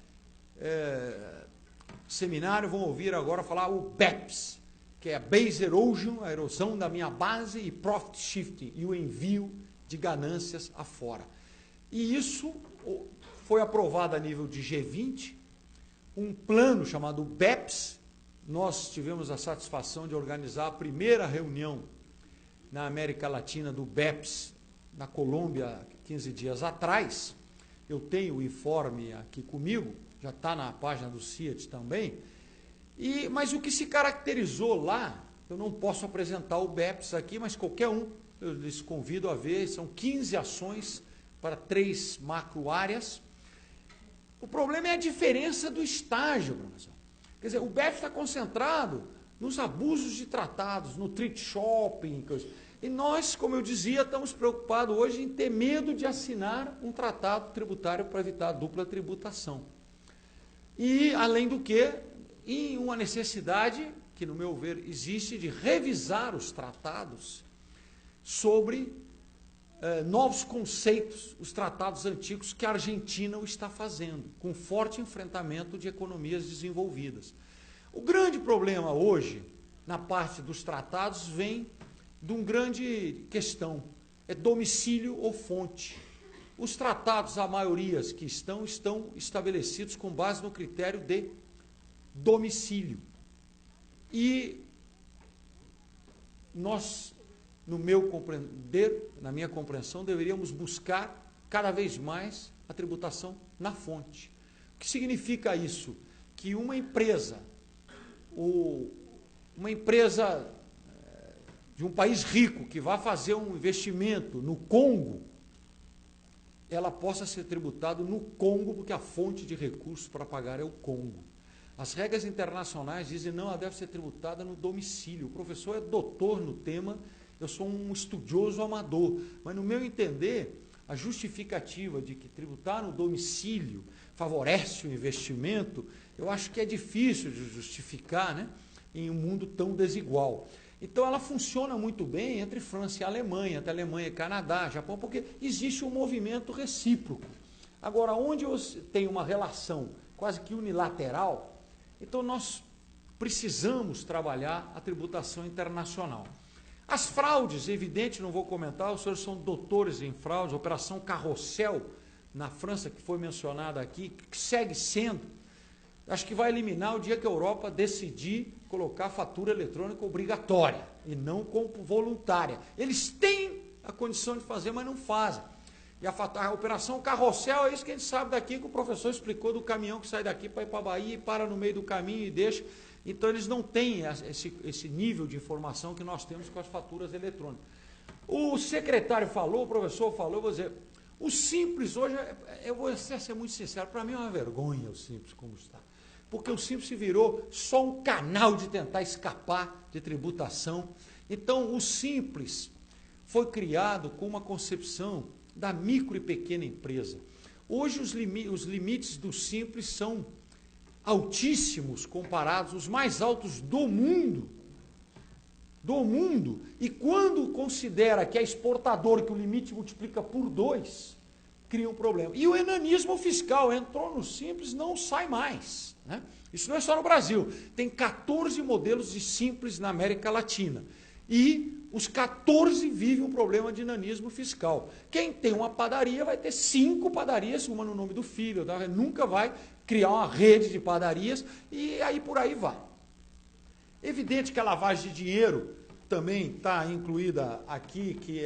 seminário, vão ouvir agora falar o BEPS, que é a Base Erosion, a erosão da minha base, e Profit Shifting, e o envio de ganâncias afora. E isso foi aprovado a nível de G20, um plano chamado BEPS. Nós tivemos a satisfação de organizar a primeira reunião na América Latina do BEPS, na Colômbia, 15 dias atrás. Eu tenho o informe aqui comigo, já está na página do CIAT também. Mas o que se caracterizou lá, eu não posso apresentar o BEPS aqui, mas qualquer um, eu lhes convido a ver, são 15 ações para 3 macro-áreas. O problema é a diferença do estágio, professor. Quer dizer, o BEPS está concentrado nos abusos de tratados, no thrift shopping, coisa. E nós, como eu dizia, estamos preocupados hoje em ter medo de assinar um tratado tributário para evitar a dupla tributação. E, além do que, em uma necessidade, que no meu ver existe, de revisar os tratados sobre novos conceitos, os tratados antigos que a Argentina o está fazendo, com forte enfrentamento de economias desenvolvidas. O grande problema hoje, na parte dos tratados, vem de uma grande questão, é domicílio ou fonte. Os tratados, a maioria que estão estabelecidos com base no critério de domicílio. E nós na minha compreensão, deveríamos buscar cada vez mais a tributação na fonte. O que significa isso? Que uma empresa de um país rico que vai fazer um investimento no Congo, ela possa ser tributada no Congo, porque a fonte de recursos para pagar é o Congo. As regras internacionais dizem não, ela deve ser tributada no domicílio. O professor é doutor no tema, eu sou um estudioso amador, mas no meu entender, a justificativa de que tributar no domicílio favorece o investimento, eu acho que é difícil de justificar, né, em um mundo tão desigual. Então ela funciona muito bem entre França e Alemanha, até Alemanha e Canadá, Japão, porque existe um movimento recíproco. Agora, onde você tem uma relação quase que unilateral, então nós precisamos trabalhar a tributação internacional. As fraudes, evidente, não vou comentar, os senhores são doutores em fraudes, Operação Carrossel, na França, que foi mencionada aqui, que segue sendo, acho que vai eliminar o dia que a Europa decidir colocar fatura eletrônica obrigatória e não voluntária. Eles têm a condição de fazer, mas não fazem. E a Operação Carrossel é isso que a gente sabe daqui, que o professor explicou do caminhão que sai daqui para ir para a Bahia e para no meio do caminho e deixa. Então, eles não têm esse nível de informação que nós temos com as faturas eletrônicas. O secretário falou, o professor falou, eu vou dizer, o Simples hoje, eu vou ser muito sincero, para mim é uma vergonha o Simples como está. Porque o Simples se virou só um canal de tentar escapar de tributação. Então, o Simples foi criado com uma concepção da micro e pequena empresa. Hoje, os limites do Simples são altíssimos comparados, os mais altos do mundo. E quando considera que é exportador, que o limite multiplica por 2, cria um problema. E o enanismo fiscal entrou no Simples, não sai mais, né? Isso não é só no Brasil. Tem 14 modelos de Simples na América Latina. E os 14 vivem um problema de enanismo fiscal. Quem tem uma padaria vai ter 5 padarias, uma no nome do filho, nunca vai criar uma rede de padarias e aí por aí vai. Evidente que a lavagem de dinheiro também está incluída aqui, que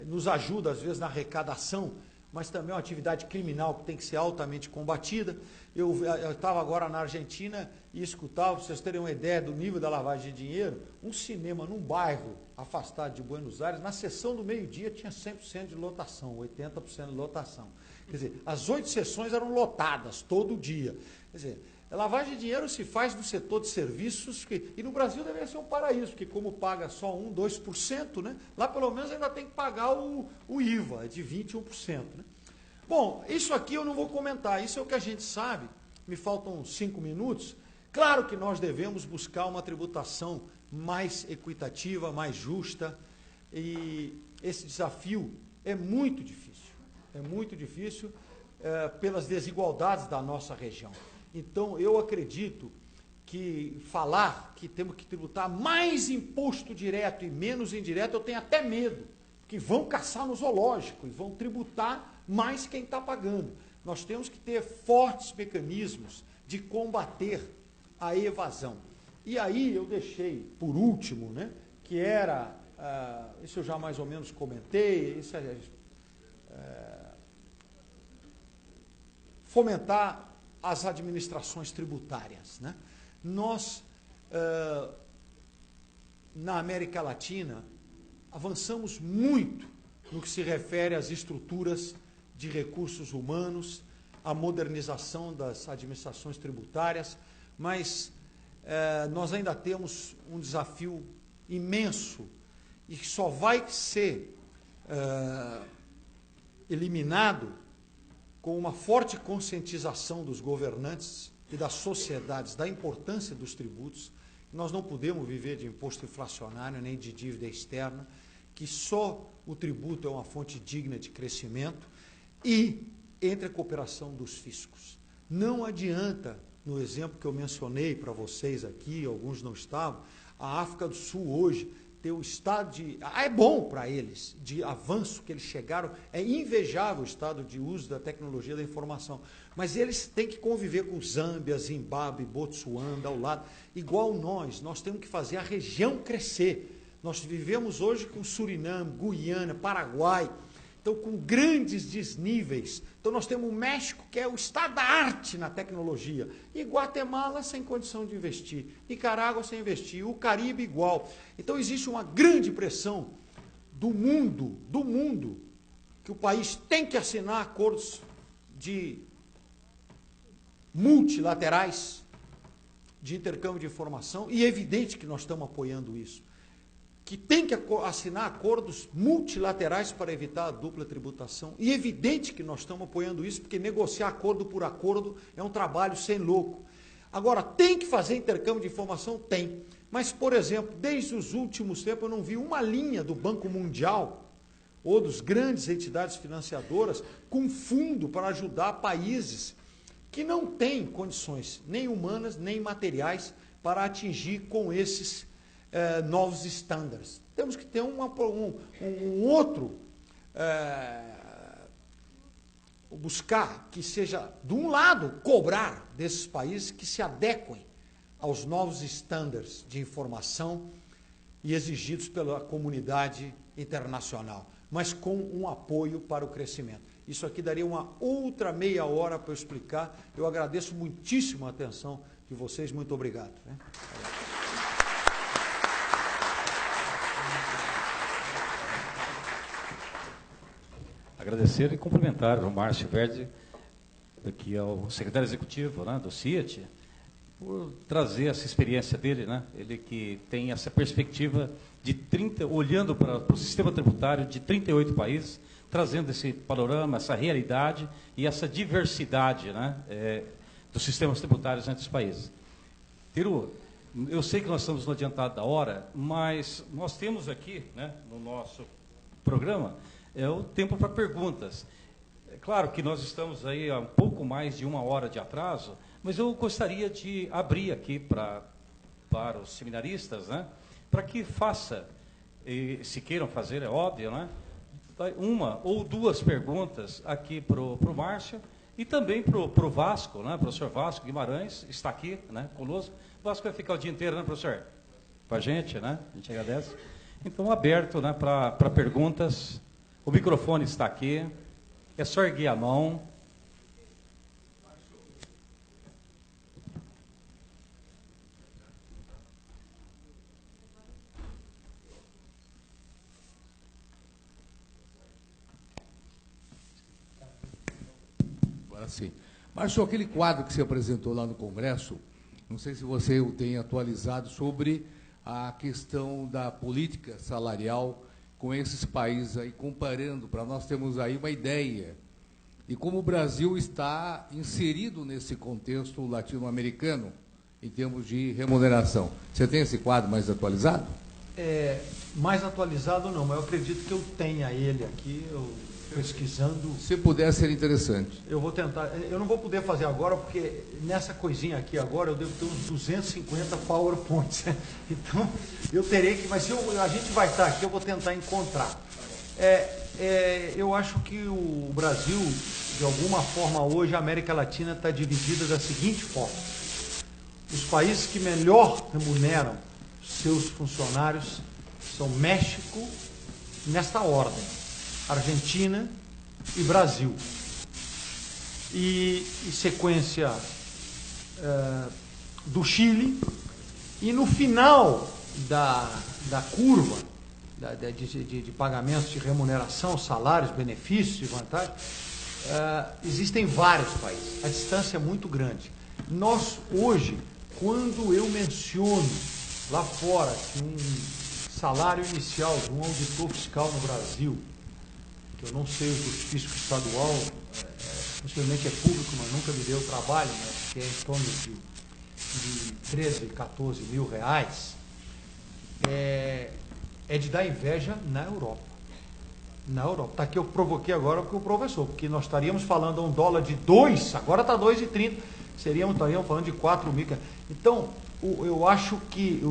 nos ajuda às vezes na arrecadação, mas também é uma atividade criminal que tem que ser altamente combatida. Eu estava agora na Argentina e escutava, para vocês terem uma ideia do nível da lavagem de dinheiro, um cinema num bairro afastado de Buenos Aires, na sessão do meio-dia tinha 100% de lotação, 80% de lotação. Quer dizer, as 8 sessões eram lotadas todo dia. Quer dizer, a lavagem de dinheiro se faz no setor de serviços, e no Brasil deveria ser um paraíso, porque como paga só 1%, 2%, né, lá pelo menos ainda tem que pagar o IVA, é de 21%. Né? Bom, isso aqui eu não vou comentar, isso é o que a gente sabe, me faltam 5 minutos. Claro que nós devemos buscar uma tributação mais equitativa, mais justa, e esse desafio é muito difícil pelas desigualdades da nossa região. Então, eu acredito que falar que temos que tributar mais imposto direto e menos indireto, eu tenho até medo, que vão caçar no zoológico e vão tributar mais quem está pagando. Nós temos que ter fortes mecanismos de combater a evasão. E aí eu deixei, por último, né, que era, isso eu já mais ou menos comentei, isso fomentar as administrações tributárias, né? Nós, na América Latina, avançamos muito no que se refere às estruturas de recursos humanos, à modernização das administrações tributárias, mas nós ainda temos um desafio imenso e que só vai ser eliminado com uma forte conscientização dos governantes e das sociedades da importância dos tributos. Nós não podemos viver de imposto inflacionário nem de dívida externa, que só o tributo é uma fonte digna de crescimento, e entre a cooperação dos fiscos. Não adianta, no exemplo que eu mencionei para vocês aqui, alguns não estavam, a África do Sul hoje ter o estado de... é bom para eles, de avanço que eles chegaram, é invejável o estado de uso da tecnologia da informação, mas eles têm que conviver com Zâmbia, Zimbábue, Botsuana, ao lado, igual nós temos que fazer a região crescer. Nós vivemos hoje com Suriname, Guiana, Paraguai, então com grandes desníveis. Então nós temos o México, que é o estado da arte na tecnologia, e Guatemala sem condição de investir, Nicarágua sem investir, o Caribe igual. Então existe uma grande pressão do mundo, que o país tem que assinar acordos de multilaterais de intercâmbio de informação, e é evidente que nós estamos apoiando isso, que tem que assinar acordos multilaterais para evitar a dupla tributação, e é evidente que nós estamos apoiando isso, porque negociar acordo por acordo é um trabalho sem louco. Agora, tem que fazer intercâmbio de informação? Tem. Mas, por exemplo, desde os últimos tempos eu não vi uma linha do Banco Mundial ou dos grandes entidades financiadoras com fundo para ajudar países que não têm condições nem humanas, nem materiais para atingir com esses novos estándares. Temos que ter um outro, buscar que seja, de um lado, cobrar desses países que se adequem aos novos estándares de informação e exigidos pela comunidade internacional, mas com um apoio para o crescimento. Isso aqui daria uma outra meia hora para eu explicar. Eu agradeço muitíssimo a atenção de vocês. Muito obrigado. Agradecer e cumprimentar o Márcio Verdi, que é o secretário executivo, né, do CIET, por trazer essa experiência dele, né? Ele que tem essa perspectiva de olhando para o sistema tributário de 38 países, trazendo esse panorama, essa realidade e essa diversidade, né, dos sistemas tributários entre os países. Tiru, eu sei que nós estamos no adiantado da hora, mas nós temos aqui, né, no nosso programa, o tempo para perguntas. É claro que nós estamos aí a um pouco mais de 1 hora de atraso, mas eu gostaria de abrir aqui para os seminaristas, né, para que faça, se queiram fazer, é óbvio, né, 1 ou 2 perguntas aqui para o Márcio e também para o Vasco, né, professor Vasco Guimarães, está aqui, né, conosco. O Vasco vai ficar o dia inteiro, né, professor? Com a gente, né? A gente agradece. Então, aberto, né, para perguntas. O microfone está aqui. É só erguer a mão. Agora sim. Márcio, aquele quadro que você apresentou lá no Congresso, não sei se você o tem atualizado sobre a questão da política salarial com esses países aí, comparando, para nós termos aí uma ideia de como o Brasil está inserido nesse contexto latino-americano em termos de remuneração. Você tem esse quadro mais atualizado? Mais atualizado não, mas eu acredito que eu tenha ele aqui, pesquisando. Se puder, ser interessante. Eu vou tentar, eu não vou poder fazer agora, porque nessa coisinha aqui agora eu devo ter uns 250 PowerPoints. Então, eu terei que, mas se a gente vai estar aqui, eu vou tentar encontrar. Eu acho que o Brasil, de alguma forma hoje, a América Latina está dividida da seguinte forma. Os países que melhor remuneram seus funcionários são México, nesta ordem, Argentina e Brasil. E sequência do Chile, e no final da curva de pagamentos de remuneração, salários, benefícios e vantagens, existem vários países. A distância é muito grande. Nós, hoje, quando eu menciono lá fora que um salário inicial de um auditor fiscal no Brasil, que eu não sei do fisco estadual, possivelmente é público, mas nunca me deu trabalho, mas que é em torno de 13, 14 mil reais, é de dar inveja na Europa. Na Europa. Está aqui, eu provoquei agora o professor, porque nós estaríamos falando a $1 de 2, agora está 2,30, estaríamos falando de 4 mil. Então, eu acho que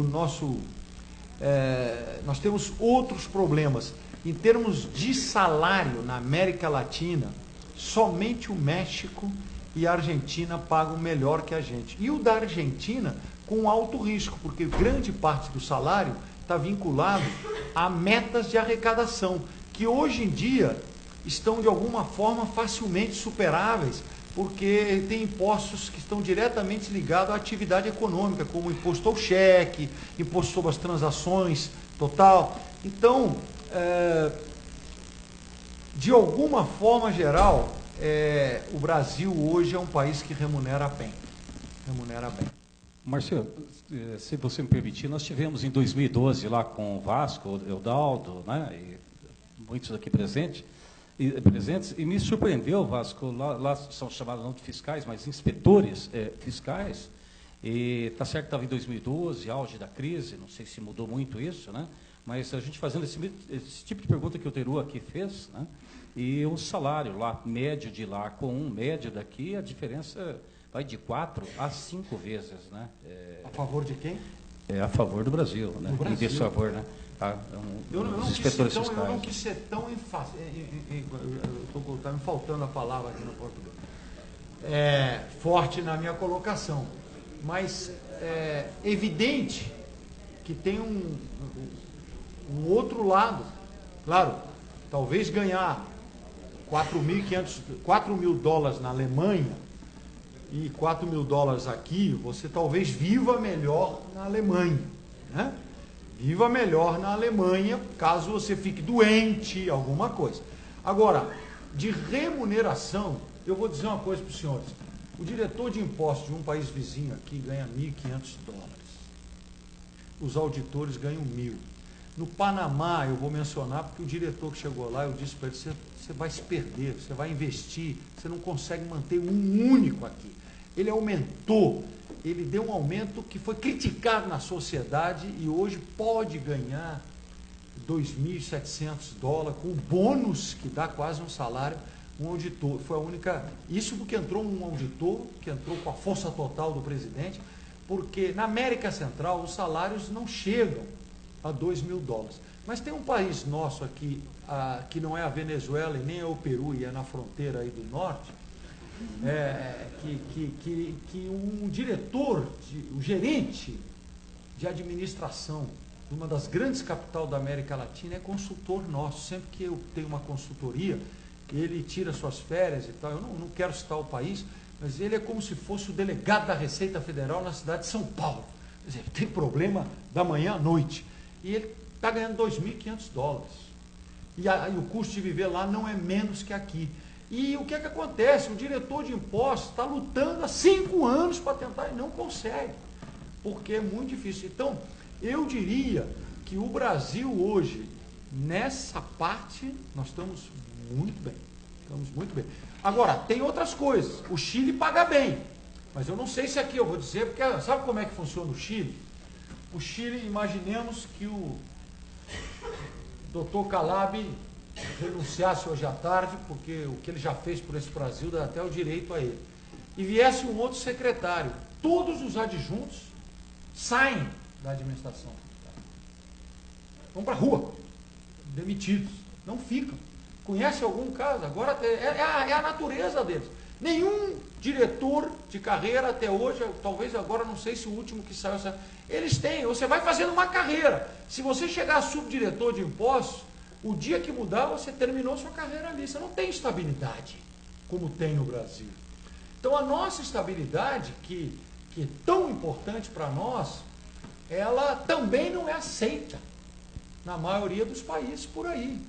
nós temos outros problemas. Em termos de salário na América Latina, somente o México e a Argentina pagam melhor que a gente. E o da Argentina com alto risco, porque grande parte do salário está vinculado a metas de arrecadação, que hoje em dia estão de alguma forma facilmente superáveis, porque tem impostos que estão diretamente ligados à atividade econômica, como imposto ao cheque, imposto sobre as transações total. Então, de alguma forma geral, o Brasil hoje é um país que remunera bem. Remunera bem. Marcelo, se você me permitir, nós tivemos em 2012 lá com o Vasco, o Eudaldo, né, e muitos aqui presentes, e me surpreendeu, Vasco, lá são chamados não de fiscais, mas inspetores fiscais, e está certo que estava em 2012, auge da crise, não sei se mudou muito isso, né, mas a gente fazendo esse tipo de pergunta que o Teru aqui fez, né, e o salário lá, médio de lá com médio daqui, a diferença vai de 4 a 5 vezes, né. A favor de quem? É a favor do Brasil, né, do Brasil. em desfavor, né. Eu não quis ser tão enfático. Está me faltando a palavra aqui no português. Forte na minha colocação. Mas é evidente que tem um outro lado. Claro, talvez ganhar 4 mil dólares na Alemanha e 4 mil dólares aqui, você talvez viva melhor na Alemanha, né? Viva melhor na Alemanha, caso você fique doente, alguma coisa. Agora, de remuneração, eu vou dizer uma coisa para os senhores. O diretor de impostos de um país vizinho aqui ganha 1.500 dólares. Os auditores ganham 1.000. No Panamá, eu vou mencionar, porque o diretor que chegou lá, eu disse para ele, você vai se perder, você vai investir, você não consegue manter um único aqui. Ele aumentou. Ele deu um aumento que foi criticado na sociedade e hoje pode ganhar 2.700 dólares, com o bônus que dá quase um salário, um auditor. Foi a única... Isso porque entrou um auditor, que entrou com a força total do presidente, porque na América Central os salários não chegam a 2.000 dólares. Mas tem um país nosso aqui, que não é a Venezuela e nem é o Peru, e é na fronteira aí do norte, que um diretor, o gerente de administração de uma das grandes capitais da América Latina é consultor nosso. Sempre que eu tenho uma consultoria, ele tira suas férias e tal, eu não quero citar o país, mas ele é como se fosse o delegado da Receita Federal na cidade de São Paulo. Quer dizer, tem problema da manhã à noite. E ele está ganhando 2.500 dólares. E o custo de viver lá não é menos que aqui. E o que é que acontece? O diretor de impostos está lutando há 5 anos para tentar e não consegue, porque é muito difícil. Então, eu diria que o Brasil hoje, nessa parte, nós estamos muito bem. Estamos muito bem. Agora, tem outras coisas. O Chile paga bem, mas eu não sei se aqui eu vou dizer, porque sabe como é que funciona o Chile? O Chile, imaginemos que o Dr. Calab renunciasse hoje à tarde, porque o que ele já fez por esse Brasil dá até o direito a ele, e viesse um outro secretário, todos os adjuntos saem da administração, vão para a rua, demitidos, não ficam. Conhece algum caso? Agora é a natureza deles. Nenhum diretor de carreira até hoje, talvez agora, não sei se o último que saiu, eles têm, você vai fazendo uma carreira. Se você chegar a subdiretor de impostos, o dia que mudar, você terminou sua carreira ali. Você não tem estabilidade, como tem no Brasil. Então, a nossa estabilidade, que é tão importante para nós, ela também não é aceita na maioria dos países por aí.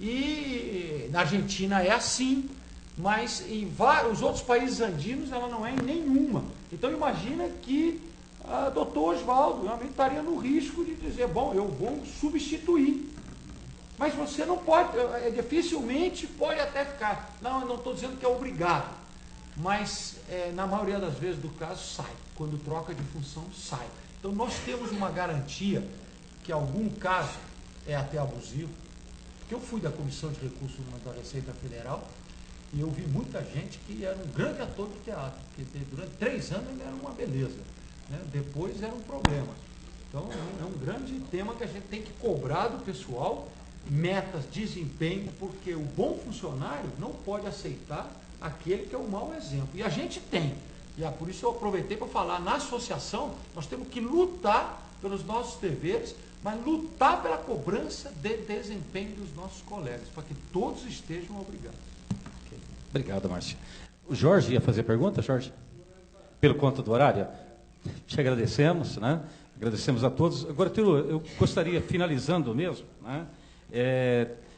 E na Argentina é assim, mas em vários outros países andinos ela não é em nenhuma. Então, imagina que o doutor Oswaldo realmente estaria no risco de dizer, bom, eu vou substituir. Mas você não pode, dificilmente pode até ficar. Não, eu não estou dizendo que é obrigado, mas na maioria das vezes do caso sai. Quando troca de função, sai. Então nós temos uma garantia que algum caso é até abusivo, porque eu fui da Comissão de Recursos Humanos da Receita Federal e eu vi muita gente que era um grande ator de teatro, porque durante 3 anos ele era uma beleza, né? Depois era um problema. Então é um grande tema que a gente tem que cobrar do pessoal, metas, desempenho, porque o bom funcionário não pode aceitar aquele que é o mau exemplo. E a gente tem. E é por isso eu aproveitei para falar, na associação, nós temos que lutar pelos nossos deveres, mas lutar pela cobrança de desempenho dos nossos colegas, para que todos estejam obrigados. Okay. Obrigado, Márcio. O Jorge ia fazer pergunta, Jorge? Pelo conta do horário? Te agradecemos, né? Agradecemos a todos. Agora, eu gostaria, finalizando mesmo, né,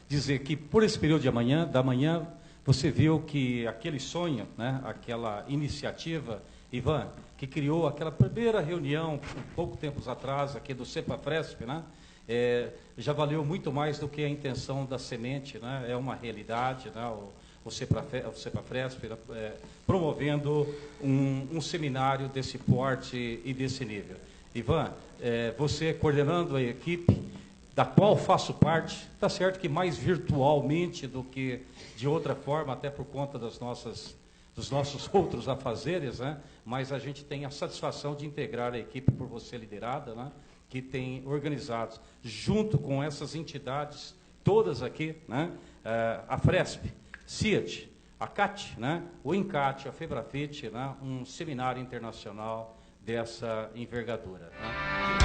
dizer que por esse período da manhã, você viu que aquele sonho, né, aquela iniciativa, Ivan, que criou aquela primeira reunião, pouco tempo atrás, aqui do CEPAFRESP, né, já valeu muito mais do que a intenção da semente, né, é uma realidade, né, o CEPAFRESP promovendo um seminário desse porte e desse nível. Ivan, você coordenando a equipe, da qual faço parte, está certo que mais virtualmente do que de outra forma, até por conta dos nossos outros afazeres, né? Mas a gente tem a satisfação de integrar a equipe por você liderada, né? Que tem organizado, junto com essas entidades, todas aqui, né? A Fresp, CIAT, a CAT, né? O INCAT, a FEBRAFIT, né? Um seminário internacional dessa envergadura. Né?